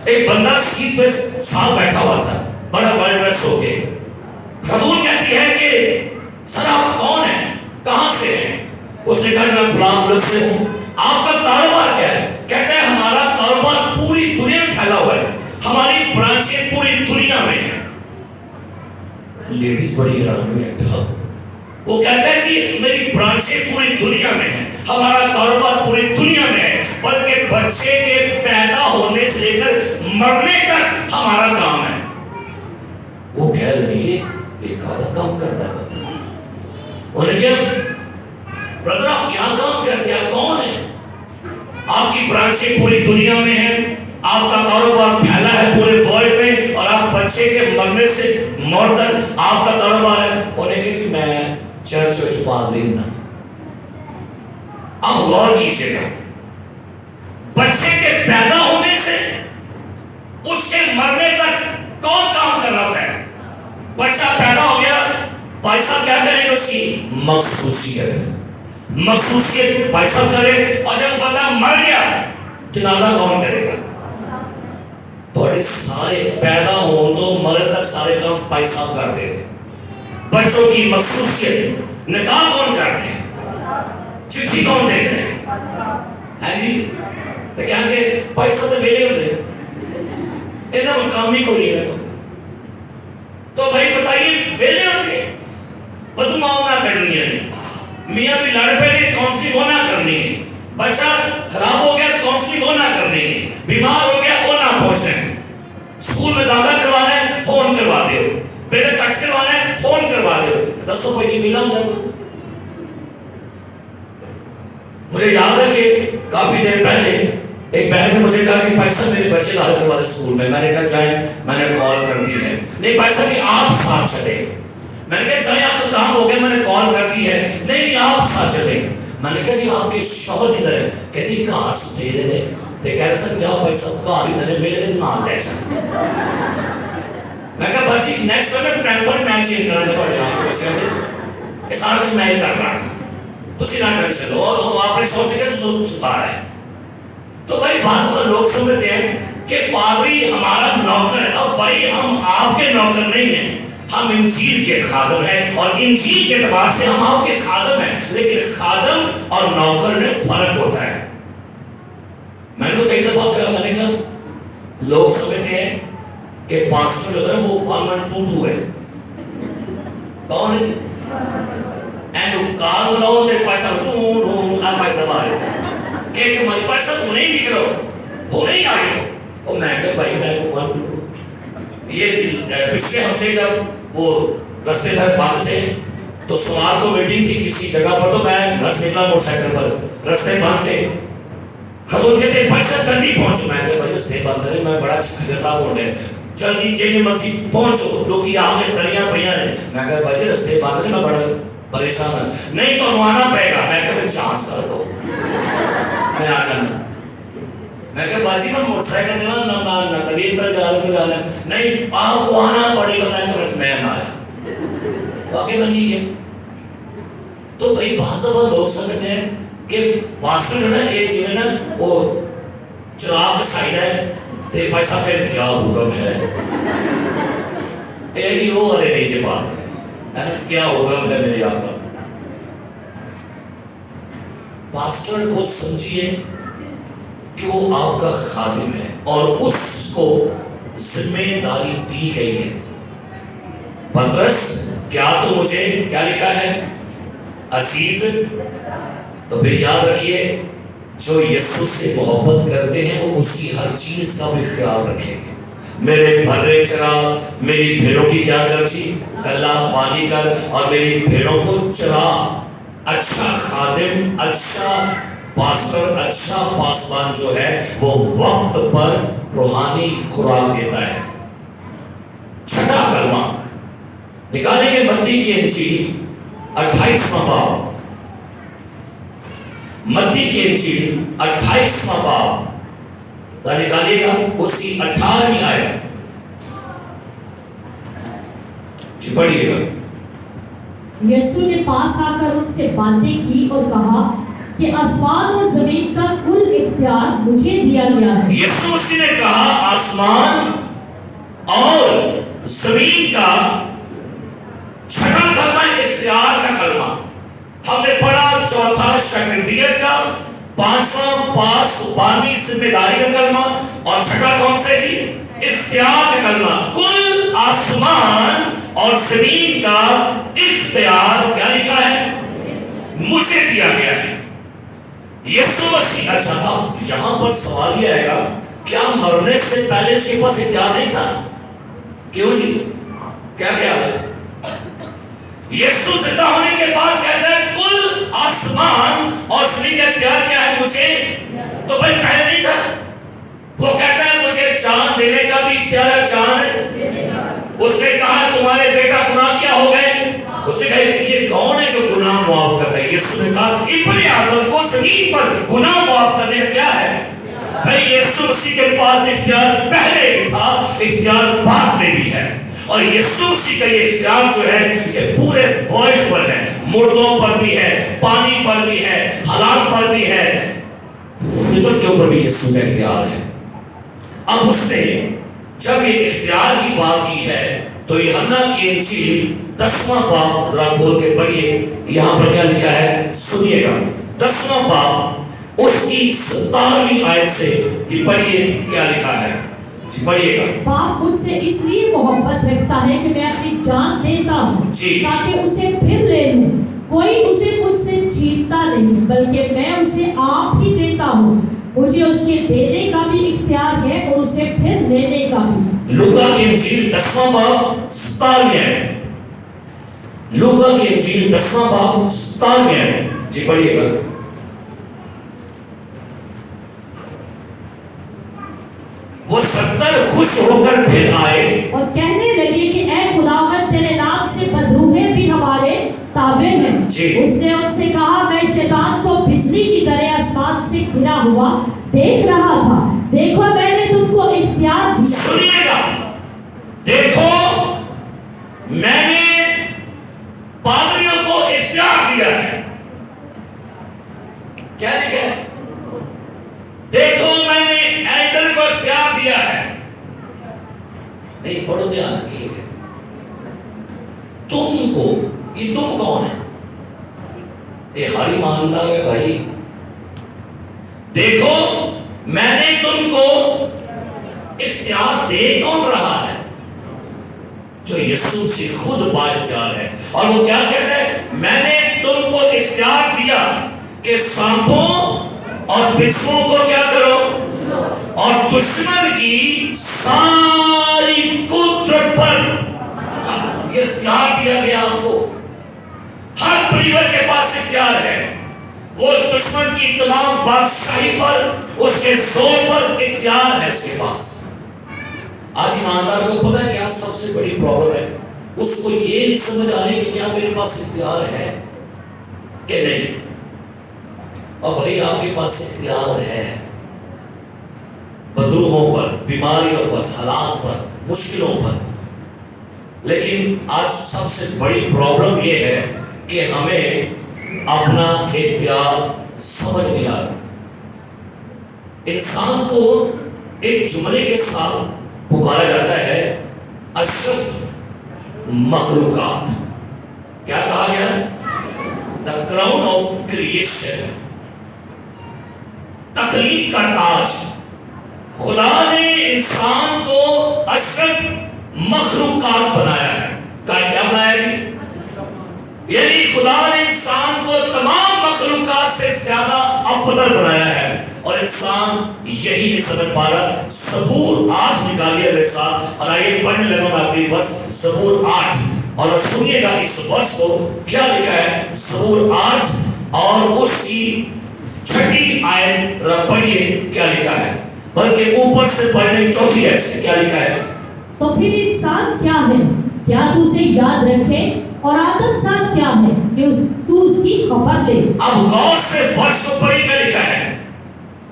ایک بندہ سیٹ پہ ساتھ بیٹھا ہوا تھا، بڑا ویل ڈریس ہو کے۔ خاتون کہتی ہے کہ سر آپ کون ہیں، کہاں سے ہیں؟ اس نے کہا میں فلاں ملک سے ہوں۔ آپ کا کاروبار کیا ہے؟ کہتا ہے ہمارا لیڈیز بڑی حیران ہوئی تھا. وہ کہتا ہے کہ میری برانچیں پوری دنیا میں ہیں, ہمارا کاروبار پوری دنیا میں ہے, بلکہ بچے کے پیدا ہونے سے لے کر مرنے تک ہمارا کام ہے. وہ کہہ رہی ہے ایک آدھا کام کرتا ہے. انہوں نے کہا برادر آپ کیا کام کرتے ہیں, آپ کون ہیں؟ آپ کی برانچیں پوری دنیا میں ہیں, آپ کا کاروبار پھیلا ہے پورے ورلڈ میں, اور آپ بچے کے مرنے سے موت تک آپ کا کاروبار ہے. انہوں نے کہا کہ میں چرچ وچ پادری ہوں. اب غور کیجیے گا, بچے کے پیدا ہونے سے اس کے مرنے تک کون کام کر رہا ہوتا ہے؟ بچہ پیدا ہو گیا, بھائی صاحب کیا کریں گے؟ اس کی مخصوصیت بھائی صاحب کرے, اور جب بندہ مر گیا جنازہ کون کرے گا؟ تھوڑے سارے پیدا ہوں تو مرنے تک سارے کام بھائی صاحب کر دے گے. بچوں کی مخصوصیت, نکاح کون کرتے ہیں, چٹھی کون دیتے ہیں؟ ہے جی, تو کیا کہ بھائی صاحب سے ویلے ہوتے ہیں, ایسا کام ہی کوئی ہے. تو بھائی بتائیے ویلے ہوتے بدماؤ نہ کرنی ہے, میاں بھی لڑ پہ نے کونسلنگ وہ نہ کرنی ہے, بچہ خراب ہو گیا کونسلنگ وہ نہ کرنی ہے, بیمار ہو گیا وہ نہ پہنچنا ہے, اسکول میں داخلہ کروانا ہے فون کروا دو, بیٹا ٹچ کروانا ہے فون کروا دو. دسو کوئی ملا ہوں. مجھے یاد ہے کہ کافی دیر پہلے ایک بہن نے مجھے کہا کہ بھائی صاحب میرے بچے داخل کروا دے اسکول میں. میں نے کہا جائیں, میں نے کال کر دی ہے. نہیں بھائی صاحب کہ آپ ساتھ چلے. میں نے کہا جائیں آپ کا کام ہو گیا, میں نے کال کر دی ہے. نہیں آپ ساتھ چلے. میں نے کہا جی آپ کے شوہر کدھر ہے؟ کہتی کہاں ستے دے تو کہہ رہے سر جاؤ بھائی صاحب کہاں ہی دے میرے دن نہ لے جائیں. میں کہا بھائی جی نیکسٹ ٹائم ٹیمپر میں چینج کرنا پڑے, یہ سارا کچھ میں ہی کر رہا ہوں, تو نہ کر چلو اور آپ نے سوچ کے تو ستا رہے ہیں. تو بھائی بعض لوگ سمجھتے ہیں کہ پادری ہمارا نوکر ہے. اب بھائی ہم آپ کے نوکر نہیں ہیں, ہم انجیل کے خادم ہیں, اور انجیل کے اعتبار سے ہم آپ کے خادم ہیں, لیکن خادم اور نوکر میں فرق ہوتا ہے. میں نے تو کئی دفعہ کہا, میں نے کہا لوگ سمجھتے ہیں کہ پاسٹر جو ہے وہ 112 ہے. کون ہے؟ اینڈ کار بناؤ تو پیسہ پیسہ باہر کہ تمہاری پیسہ تو نہیں نکلو, وہ نہیں آئے. اور میں کہا بھائی میں یہ پچھلے ہفتے جب وہ رستے تک بند تھے تو سوموار کو میٹنگ تھی کسی جگہ پر, تو میں گھر سے نکلا موٹر سائیکل پر, رستے بند تھے. خبر کہتے پیسہ جلدی پہنچو. میں کہا بھائی رستے بند ہے, میں بڑا خطرناک ہو رہے, جلدی جیل مسجد پہنچو, لوگ یہاں کے تلیاں پڑیاں ہیں. میں کہا بھائی رستے بند ہے, میں بڑا پریشان ہے. نہیں تو آنا پڑے گا. میں کہا چانس کر دو, میں آ جانا. میں کہا باجی میں موٹر سائیکل دینا نہ کبھی ادھر جا رہا ہے, نہیں آپ کو آنا پڑے گا. میں کہا میں نہ آیا, واقعی میں نہیں ہے. تو بھائی بعض دفعہ لوگ سمجھتے ہیں کہ پاسٹر جو ہے یہ جو ہے نا وہ چراغ سائڈ ہے, تو بھائی صاحب پھر کیا حکم ہے, ایلی ہو ارے نہیں جی بات ہے, کیا حکم ہے میرے آقا. پاسٹر کو سمجھیے کہ وہ آپ کا خادم ہے اور اس کو ذمہ داری دی گئی ہے. پطرس کیا تو مجھے کیا لکھا ہے عزیز. تو پھر یاد رکھیے جو یسوع سے محبت کرتے ہیں وہ اس کی ہر چیز کا بھی خیال رکھیں گے. میرے بھرے چرا, میری بھیڑوں کی کیا کر جی گلا پانی کر, اور میری بھیڑوں کو چرا. اچھا خادم, اچھا پاسٹر, اچھا پاسبان جو ہے وہ وقت پر روحانی خوراک دیتا ہے. چھٹا کلمہ نکالیں گے متی کی انجیل 28واں باب, متی کی انجیل 28واں باب نکالیے گا, اس کی 18ویں آیت پڑھیے گا. یسوع نے پاس آ کر ان سے باتیں کی اور کہا کہ آسمان اور زمین کا کل اختیار مجھے دیا گیا ہے. یسوع مسیح نے کہا آسمان اور زمین کا چھٹا کلمہ اختیار کا کلمہ. ہم نے پڑھا چوتھا شاگردیت کا, پانچواں پاسبانی ذمہ داری کا کلمہ, اور چھٹا کون سا جی اختیار کا کلمہ. کل آسمان اور زمین کا اختیار کیا لکھا ہے؟ مجھے دیا گیا ہے. یسوع مسیح. اچھا اب یہاں پر سوال یہ آئے گا کیا مرنے سے پہلے اس کے پاس اختیار نہیں تھا؟ کیوں جی؟ کیا خیال ہے؟ یسوع زندہ ہونے کے بعد کہتا ہے کل آسمان اور زمین کا اختیار کیا ہے مجھے. تو بھائی پہلے نہیں تھا. وہ کہتا ہے مجھے جان دینے کا بھی اختیار ہے. جان اس نے کہا تمہارے بیٹا گناہ کیا ہو گئے. اس نے کہا یہ کون ہے جو گناہ معاف کرتا ہے. یسوع نے کہا ابن آدم کو زمین پر گناہ معاف کرنے کا کیا ہے. بھائی یسوع مسیح کے پاس اختیار پہلے بھی تھا, اختیار بعد میں بھی ہے. اور یسوع مسیح کا یہ اختیار جو ہے یہ پورے ورلڈ پر ہے. مردوں پر بھی ہے, پانی پر بھی ہے, حالات پر بھی ہے, فطرت کے اوپر بھی یسوع کا اختیار ہے. اب اس نے جب یہ اختیار کی بات کی ہے تو یوحنا کی انجیل 10واں باب ذرا کھول کے پڑھیے. یہاں پر کیا لکھا ہے سنیے گا. 10واں باب اس کی 17ویں آیت سے یہ پڑھیے کیا لکھا ہے. پڑھیے گا. باپ مجھ سے اس لیے محبت رکھتا ہے کہ میں اپنی جان دیتا ہوں تاکہ اسے پھر لے لوں. کوئی اسے مجھ سے چھینتا نہیں بلکہ میں اسے آپ ہی دیتا ہوں. مجھے اس کے دینے کا بھی اختیار ہے اور اسے پھر لینے کا بھی. لوکا کی انجیل 10واں باب 17ویں آیت. لوکا کی انجیل 10واں باب 17ویں آیت. جی پڑھیے گا. وہ 70 خوش ہو کر پھر آئے اور کہنے لگے کہ اے خداوند تیرے نام سے بدروہیں بھی ہمارے تابع ہیں. اس نے ان سے کہا میں شیطان کو بجلی کی طرح آسمان سے گرا ہوا دیکھ رہا تھا. دیکھو میں نے تم کو اختیار دیا. سنیے گا. دیکھو میں نے پادریوں کو اختیار دیا ہے. کیا لکھا ہے؟ دیکھو میں نے ایڈل کو اختیار دیا ہے. نہیں پڑھو دھیان رکھیے. تم کو, یہ تم کون ہے؟ یہ ہر ایماندار ہے بھائی. دیکھو میں نے تم کو اختیار دے کون رہا ہے؟ جو یسوع سے خود با اختیار ہے. اور وہ کیا کہتا ہے؟ میں نے تم کو اختیار دیا کہ سانپوں اور بچھوؤں کو کیا کرو اور دشمن کی ساری قدرت پر. یہ اختیار دیا گیا آپ کو. ہر بلیور کے پاس اختیار ہے. وہ دشمن کی تمام بادشاہی پر, اس کے زور پر اختیار ہے اس کے پاس. آج ایماندار کو پتہ ہے کیا سب سے بڑی پرابلم ہے؟ اس کو یہ نہیں سمجھ آ رہی کہ کیا میرے پاس اختیار ہے کہ نہیں. اور بھائی آپ کے پاس اختیار ہے بدروہوں پر, بیماریوں پر, حالات پر, مشکلوں پر. لیکن آج سب سے بڑی پرابلم یہ ہے کہ ہمیں اپنا اختیار سمجھ نہیں آ رہا. انسان کو ایک جملے کے ساتھ پکارا جاتا ہے اشرف مخلوقات. کیا کہا گیا؟ دا کراؤن آف کریشن. تخلیق کا تاج. خدا نے انسان کو اشرف مخلوقات بنایا ہے. کیا بنایا جی؟ یعنی خدا نے انسان کو تمام مخلوقات سے زیادہ افضل بنایا ہے. اور انسان یہی نہیں سمجھ پا رہا. زبور 8 نکالیے میرے ساتھ اور آئیے پڑھنے لگا میں اپنی ورس. زبور 8 اور سنیے گا اس ورس کو کیا لکھا ہے. زبور 8 اور اس کی 6 آیت پڑھیے کیا لکھا ہے. بلکہ اوپر سے پڑھنے 4 آیت سے کیا لکھا ہے. تو پھر انسان کیا ہے کیا تو اسے یاد رکھے, اور آدم زاد کیا ہے کہ تو اس کی خبر لے. اب غور سے ورس کو پڑھی کیا لکھا ہے.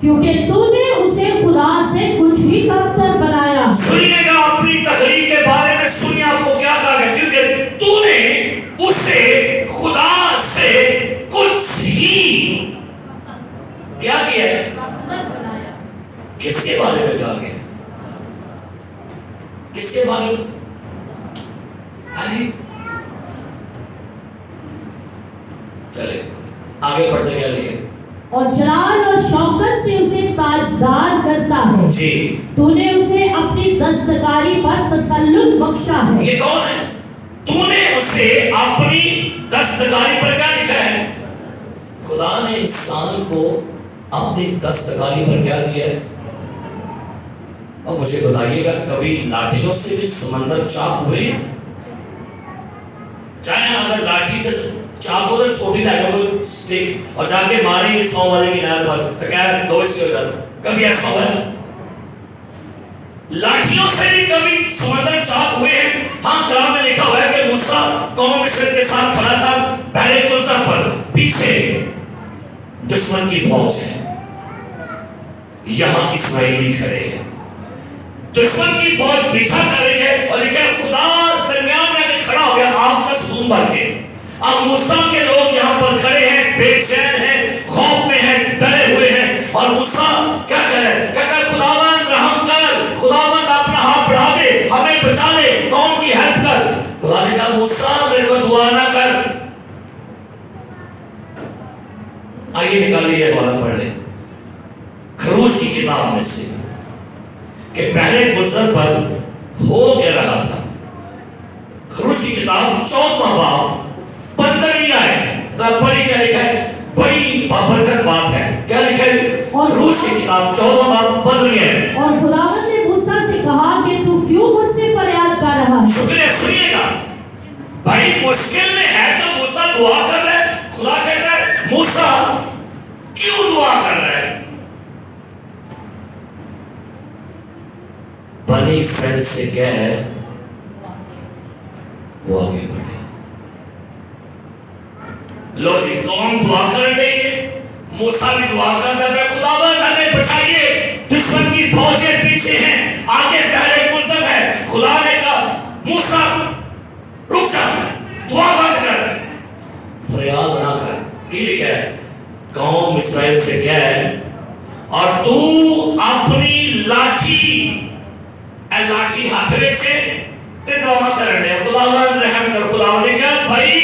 کیونکہ تو نے اسے خدا سے کچھ ہی کمتر بنایا. سنیے گا اپنی تخلیق کے بارے میں سنیے آپ کو کیا کہا گیا. کیونکہ تو نے اسے خدا سے کچھ ہی کیا کیا ہے. کس کے بارے میں کہا گیا؟ کس کے بارے میں؟ چلے آگے بڑھتے کیا لکھے. اور جلال اور شوکت سے اسے تاجدار کرتا ہے. تو نے اسے اپنی دستکاری پر تسلط بخشا ہے. یہ کون ہے؟ تو نے اسے اپنی دستکاری پر کیا لکھا ہے؟ خدا نے انسان کو اپنی دستکاری پر کیا دیا ہے؟ اور مجھے بتائیے گا کبھی لاٹھیوں سے بھی سمندر چاک ہوئے؟ چاہے اگر لاٹھی سے چاک ہو تو چھوٹی سٹک اور جا کے ماری 100 والے کی نہر پر تو کیا دو اس کی ہو جاتا؟ کبھی ایسا ہوا ہے؟ لاٹھیوں سے بھی کبھی سمندر چاک ہوئے ہیں؟ ہاں کلام میں لکھا ہوا ہے کہ موسیٰ قوم مصر کے ساتھ کھڑا تھا بحر کوثر پر، پیچھے دشمن کی فوج ہے، یہاں اسرائیلی کھڑے ہیں، دشمن کی فوج پیچھا کر رہی ہے اور یہ کہ خدا درمیان میں کھڑا ہو گیا آگ کا ستون بن کے۔ اب موسیٰ کے لوگ یہاں پر کھڑے ہیں، بے چین ہیں، خوف میں ہیں، ڈرے ہوئے ہیں، اور موسیٰ کیا کہہ رہے ہیں؟ کہتا ہے خداوند رحم کر، خداوند اپنا ہاتھ بڑھا دے، ہمیں بچا لے، قوم کی ہیلپ کر۔ خدا نے کہا موسیٰ میرے کو دعا نہ کر۔ آئیے نکالیے یہ والا پڑھ لیں خروج کی کتاب میں سے کہ پہلے گزر پر ہو کیا رہا تھا۔ خروج کی کتاب 14واں باب 15ویں آیت، بڑی کیا لکھا ہے؟ بڑی بابرکت بات ہے۔ کیا لکھا ہے؟ خروج کی کتاب 14واں باب 15ویں آیت۔ اور خداوند نے موسیٰ سے کہا کہ تو کیوں مجھ سے فریاد کر رہا ہے؟ شکر ہے، سنیے گا بھائی، مشکل میں ہے تو موسیٰ دعا کر رہا ہے۔ خدا کہتا ہے موسیٰ کیوں دعا کر رہا ہے؟ بنی اسرائیل سے کیا ہے؟ وہ آگے بڑھے۔ لو جی، قوم دعا کر رہی ہے، موسیٰ بھی دعا کر رہا ہے، خداوند ہمیں بچائیے، دشمن کی فوجیں پیچھے ہیں، آگے پہلے کوثر ہے۔ خدا نے کہا موسیٰ رک جا، دعا بند کر، فریاد نہ کر۔ یہ لکھا ہے قوم اسرائیل سے کیا ہے؟ اور تو اپنی لاٹھی لاٹھی ہاتھ رکھے تے دعا کرنے، خداوند رحم کر۔ خداوند نے کہا بھائی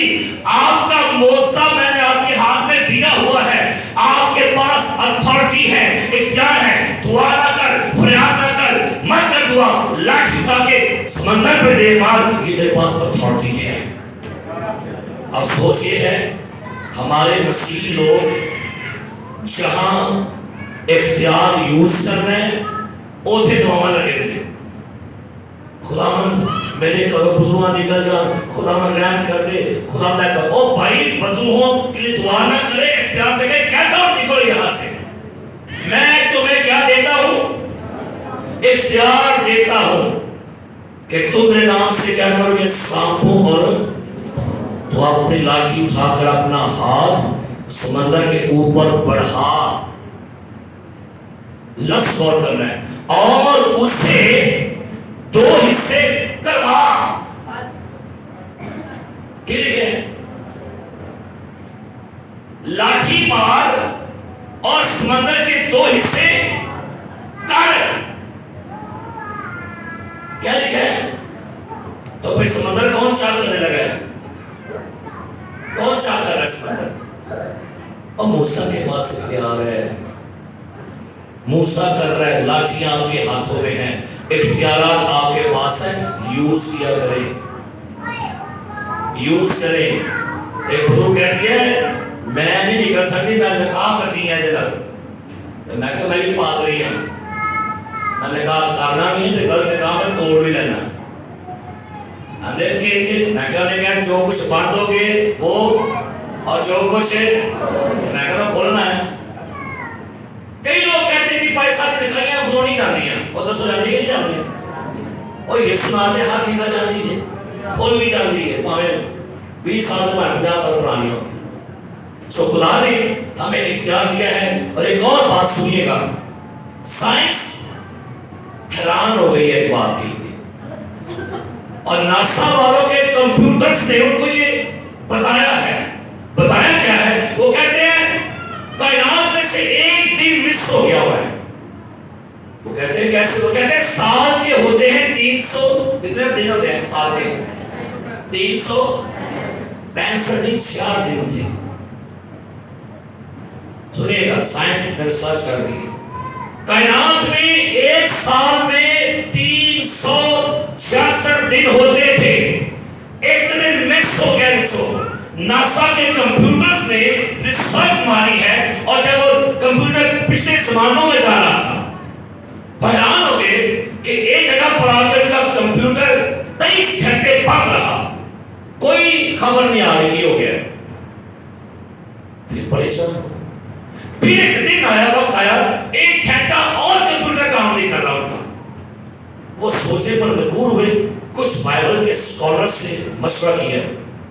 آپ کا معجزہ میں نے آپ کے ہاتھ میں دیا ہوا ہے، آپ کے پاس اتھارٹی ہے، اختیار ہے، دعا نہ کر، فریاد نہ کر، مت کر دعا، لاٹھی اٹھا کے سمندر پہ دے مار، یہ تیرے پاس اتھارٹی ہے۔ افسوس یہ ہے ہمارے مسیحی لوگ جہاں اختیار یوز کر رہے ہیں اوتھے دعا لگے تھے، خداوند میرے کرو بدروہاں نکل جان، خداوند رحم کر دے، خداوند نے کہا او بھائی بدروہوں کے لیے دعا نہ کرے، اختیار سے کہتا ہوں نکلو یہاں سے، میں تمہیں کیا دیتا ہوں؟ اختیار دیتا ہوں کہ تم میرے نام سے کیا کرو گے؟ سانپوں، اور تو اپنی لاٹھی اٹھا کر اپنا ہاتھ سمندر کے اوپر بڑھا، لفظ غور کرنا ہے، اور اسے 2 حصے کروا۔ لاٹھی مار اور سمندر کے 2 حصے کر۔ کیا لکھا ہے؟ تو پھر سمندر کون چال کرنے لگا ہے؟ کون چال کر رہا ہے سمندر؟ اور موسیٰ کے پاس اختیار ہے، موسیٰ کر رہا ہے، لاٹھیاں آپ کے ہاتھوں میں ہیں، اختیارات آپ کے پاس ہیں، یوز کیا کریں، یوز کریں۔ ایک بزرگ کہتی ہے میں نہیں نکل سکتی، میں نکاح کرتی ہیں جب میں کہا میں بھی پادری ہوں، میں نے کہا کرنا نہیں ہے تو غلط نکاح میں توڑ بھی لینا، میں کہا جو کچھ بند ہو گئے وہ، اور جو کچھ میں کہا کھولنا ہے۔ کئی لوگ کہتے ہیں کہ پیسہ نکلیاں وہ نہیں جاتی ہیں، وہ تو سو جاتی ہے نہیں جاتی ہیں، اور یہ سنا دے ہاتھ نکل جاتی ہے، کھول بھی جاتی ہے، پاویں 20 سال سے 50 سال پرانی ہو۔ سو خدا نے ہمیں اختیار دیا ہے۔ اور ایک اور بات سنیے گا، سائنس حیران ہو گئی ہے ایک بات کے لیے، اور ناسا والوں کے کمپیوٹرز نے ان کو یہ بتایا ہے۔ بتایا کیا ہے؟ وہ کہتے ہیں کائنات میں سے ایک دن مس ہو گیا ہوا ہے۔ وہ کہتے ہیں کیسے؟ وہ کہتے ہیں سال کے ہوتے ہیں 300، کتنے دن ہوتے ہیں سال کے؟ 365 دن، 4 دن تھے۔ سنیے گا، سائنس نے ریسرچ کر دی، کائنات میں ایک سال میں 366 دن ہوتے تھے، اتنے ناسا کے کمپیوٹرز نے ریسرچ ماری ہے، اور جب وہ کمپیوٹر پچھلے زمانوں میں جا رہا تھا، حیران ہو گئے کہ ایک جگہ پر آ کر کا کمپیوٹر 23 گھنٹے بند رہا، کوئی خبر نہیں آ رہی ہو گیا۔ پھر پریشان، پھر ایک دن آیا، وقت آیا، 1 گھنٹہ اور کمپیوٹر کام نہیں کر رہا ان کا۔ وہ سوچنے پر مجبور ہوئے، کچھ بائبل کے اسکالر سے مشورہ کیا،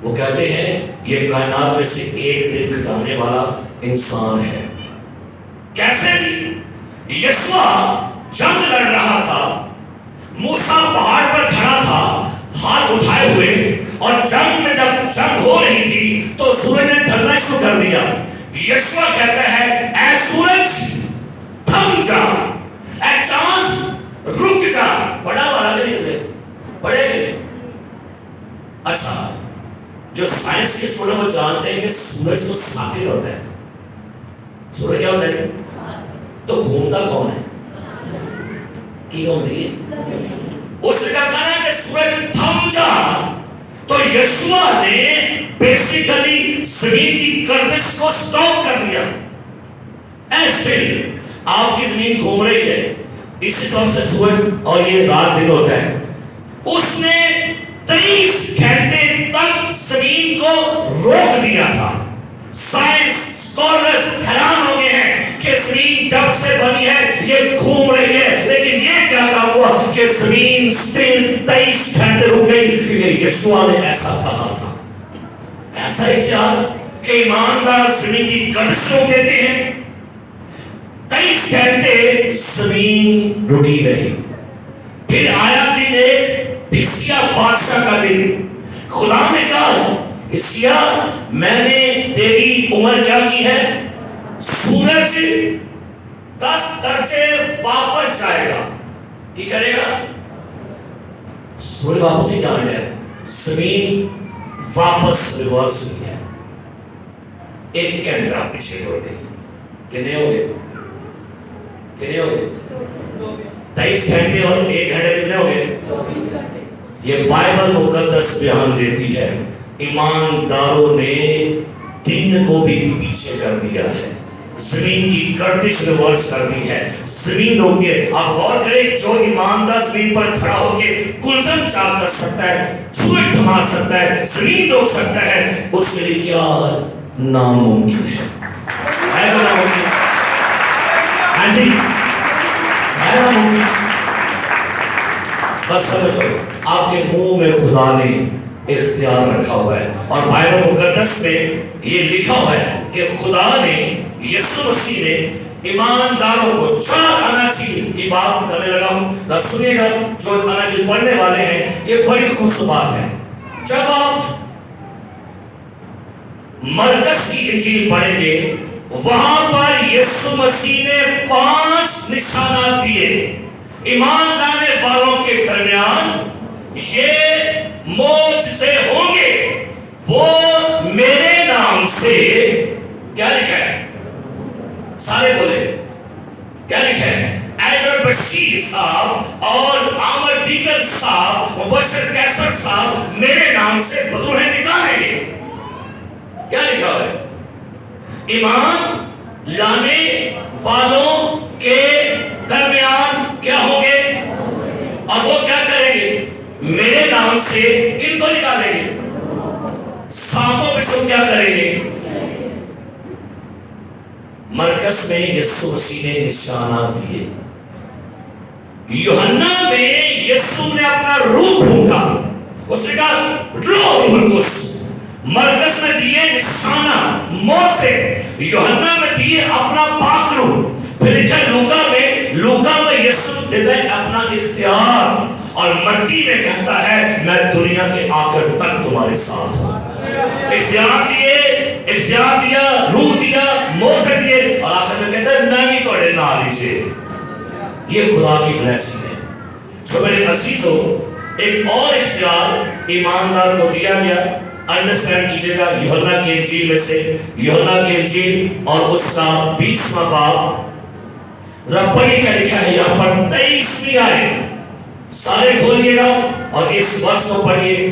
وہ کہتے ہیں یہ کائنات میں سے ایک دن گزارنے والا انسان ہے۔ کیسے جی؟ یشوع جنگ لڑ رہا تھا، موسیٰ پہاڑ پر کھڑا تھا ہاتھ اٹھائے ہوئے، اور جنگ میں جب جنگ ہو رہی تھی تو سورج نے ڈھلنا شروع کر دیا۔ یشوع کہتا ہے اے سورج تھم جا، اے چاند رک جا۔ بڑا والا نہیں تھے، بڑے نہیں۔ اچھا، جو سائنس کے اسٹوڈنٹ وہ جانتے ہیں کہ سورج تو ساکن ہوتا ہے۔ سورج کیا ہوتا ہے؟ تو گھومتا کون ہے؟ کی ہوتی ہے؟ اس نے کہا ہے کہ سورج تھم جا، تو یشوع نے بیسیکلی زمین کی گردش کو سٹاپ کر دیا۔ ایسے آپ کی زمین گھوم رہی ہے، اسی طرح سے سورج اور یہ رات دن ہوتا ہے۔ اس نے 23 گھنٹے تک زمین کو روک دیا تھا۔ سائنس اسکالرز حیران ہو گئے ہیں کہ زمین جب سے بنی ہے یہ گھوم رہی ہے، لیکن یہ کیا کام ہوا کہ زمین صرف 23 گھنٹے رک گئی، کیونکہ یشوع نے ایسا کہا تھا۔ ایسا خیال کہ ایماندار زمین کی گردش روک دیتے ہیں۔ 23 گھنٹے زمین رکی رہی۔ پھر آیا دن ایک حزقیہ بادشاہ کا دن۔ خدا نے کہا حزقیہ میں نے تیری عمر کیا کی ہے؟ سورج 10 درجے واپس جائے گا۔ کی کرے گا؟ سورج واپس ہی جانا ہے، زمین واپس ریورس ہوئی ہے، 1 گھنٹہ پیچھے ہو گئی۔ کتنے ہو گئے؟ کتنے ہو گئے؟ 23 گھنٹے اور 1 گھنٹے کتنے ہو گئے؟ یہ بائبل مقدس بیان دیتی ہے ایمانداروں نے دن کو بھی پیچھے کر دیا ہے، زمین کی گردش ریورس کر دی ہے، زمین روکے۔ آپ غور کریں، جو ایماندار زمین پر کھڑا ہو کے گلزن چال کر سکتا ہے، سورج تھما سکتا ہے، زمین روک سکتا ہے، اس کے لیے کیا ناممکن ہے؟ ہے تو ناممکن؟ ہاں جی، ہے ناممکن؟ بس سمجھو، آپ کے منہ میں خدا نے اختیار رکھا ہوا ہے، اور بائبل مقدس میں یہ لکھا ہوا ہے کہ خدا نے، یسوع مسیح نے ایمانداروں کو چار اناجیل کی بات کرنے لگا ہوں۔ سنیے گا، جو اناجیل پڑھنے والے ہیں یہ بڑی خوبصورت بات ہے۔ جب آپ مرکز کی انجیل پڑھیں گے، وہاں پر یسوع مسیح نے 5 نشانات دیے ایمان لانے والوں کے درمیان۔ یہ معجزے ہوں گے، وہ میرے نام سے، کیا لکھا ہے؟ سارے بولے کیا لکھا ہے؟ ایڈر بشیر صاحب اور عامر دیگر صاحب، مبشر کیسر صاحب میرے نام سے بدروہیں نکالیں گے۔ کیا لکھا ہے؟ ایمان لانے والوں کے درمیان کیا ہوں گے، اور وہ کیا کریں گے؟ میرے نام سے کن کو نکالیں گے؟ سانپوں پہ سو کیا کریں گے؟ مرکز میں یسوع مسیح نے نشانات دیے۔ یوحنا میں یسوع نے اپنا روح پھونکا، اس نے کہا روح القدس۔ مرکز میں دیے نشانہ موت سے، یوحنا میں دیے اپنا پاک روح۔ پھر لکھا لوکا میں یسوع دیتا ہے اپنا اختیار، اور متی میں کہتا ہے میں دنیا کے آخر تک تمہارے ساتھ ہوں۔ اختیار دیا، روح دیا، موت دیے، اور آخر میں کہتا ہے میں بھی تھوڑے نال لیجیے۔ یہ خدا کی بلیسنگ ہے۔ سو میرے عزیزو، ایک اور اختیار ایماندار کو دیا گیا۔ انڈرسٹینڈ کیجئے گا، یوحنا کی انجیل میں سے، یوحنا کی انجیل اور اس کا 20واں باب، رپڑی کا لکھا ہے یہاں پر 23ویں آیت، سارے کھولیے گا اور اس وقت کو پڑھیے۔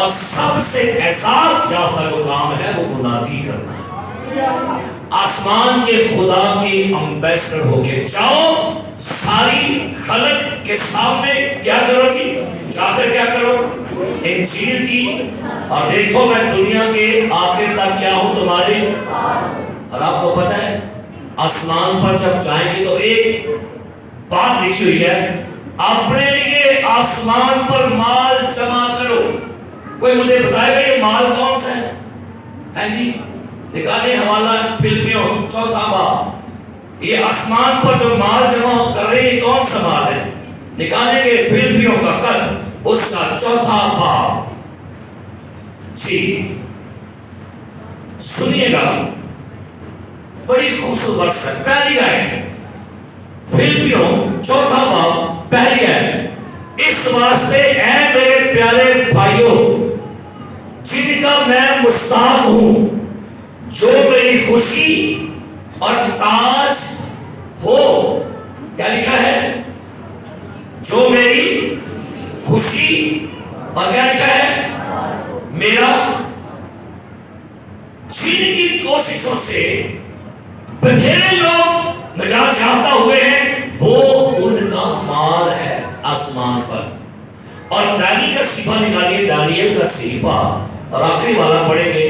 اور سب سے احساس یافتہ جو کام ہے وہ منادی کرنا ہے۔ آسمان کے خدا کی امبیسڈر ہو کے جاؤ، ساری خلق کے سامنے کیا کرو جی؟ جا کر کیا کرو؟ انجیل کی، اور دیکھو میں دنیا کے آخر تک کیا ہوں تمہارے۔ اور آپ کو پتہ ہے آسمان پر جب جائیں گے تو ایک بات لکھی ہوئی ہے، اپنے لیے آسمان پر مال جمع کرو۔ کوئی مجھے بتائے گا یہ مال کون سا ہے جی؟ نکالے حوالہ فلپیوں 4 باب، یہ آسمان پر جو مال جمع کر رہے ہیں کون سا مال ہے؟ نکالیں گے فلپیوں کا خط اس کا 4 باب جی، سنیے گا، بڑی خوبصورت ورس ہے، پہلی آیت فلپیوں 4 باب پہلی آیت، اس واسطے اے میرے پیارے بھائیوں جن کا میں مشتاق ہوں، جو میری خوشی اور تاج ہو، کیا لکھا ہے؟ جو میری خوشی اور کیا لکھا ہے؟ میرا، جن کی کوششوں سے بتھیرے لوگ نجات یافتہ ہوئے ہیں، وہ ان کا مال ہے آسمان پر۔ اور دانیل کا صحیفہ نکالیے، دانیل کا صحیفہ، اور آخری والا پڑھیں گے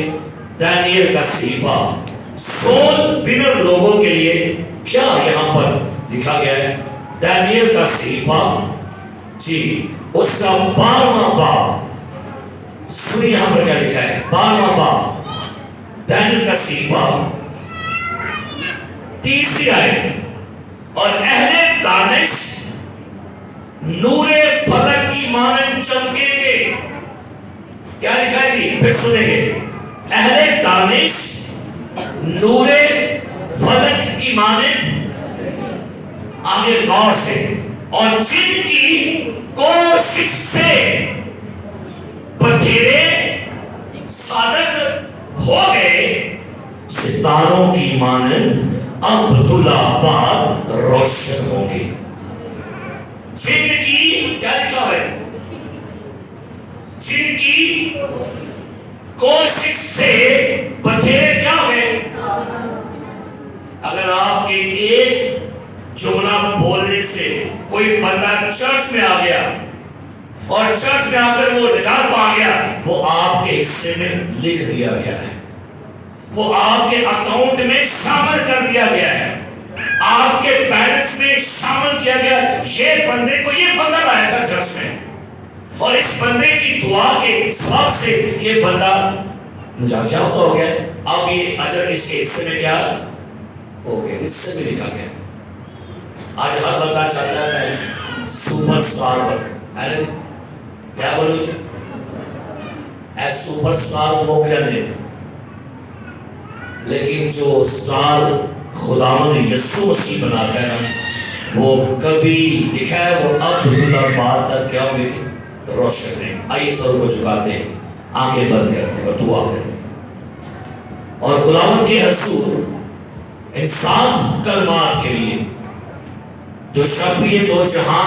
دانیل کا صحیفہ۔ سول ونر لوگوں کے لیے کیا یہاں پر لکھا گیا ہے؟ دانیل کا صحیفہ جی، اس کا 12واں باب، سنیے یہاں پر کیا لکھا ہے، 12واں باب دانیل کا صحیفہ 3 آیت، اور اہل دانش نور فلک کی مانند چمکیں گے۔ کیا لکھا ہے جی؟ پھر سنیں گے، اہل دانش نور فلک کی مانند، آگے غور سے، اور جن کی کوشش سے بتھیرے صادق ہو گئے، ستاروں کی مانند عبدالآباد روشن ہوں گے۔ جن کی کیا لکھا ہے؟ جن کی کوشش سے بتھیرے کیا ہوئے؟ اگر آپ کے ایک جملہ بولنے سے کوئی بندہ چرچ میں آ گیا اور چرچ میں آ کر وہ نجات پا گیا، وہ آپ کے حصے میں لکھ دیا گیا ہے، وہ آپ کے اکاؤنٹ میں شامل کر دیا گیا ہے، آپ کے بیلنس میں شامل کیا گیا۔ یہ بندے کو یہ بندہ لایا تھا چرچ میں، اور اس بندے کی دعا کے سبب سے یہ بندہ نجات یافتہ ہو گیا۔ اب یہ اجر اس کے حصے میں کیا ہو گیا؟ اس سے بھی لکھا گیا۔ آج ہر بندہ چاہتا ہے سپر سٹار بن، کیا بولو جی؟ اے سپر سٹار موقع دے، لیکن جو سٹار خداوند یسوع مسیح بناتا ہے نا، وہ کبھی لکھا ہے وہ عبدالآباد تک کیا ہوگی؟ روشن ہے۔ آئیے سر کو جھکاتے ہیں، آنکھیں بند کرتے ہیں اور دعا کریں، اور خداوند کے حضور انسان کلمات کے لیے جو شفیع دو جہاں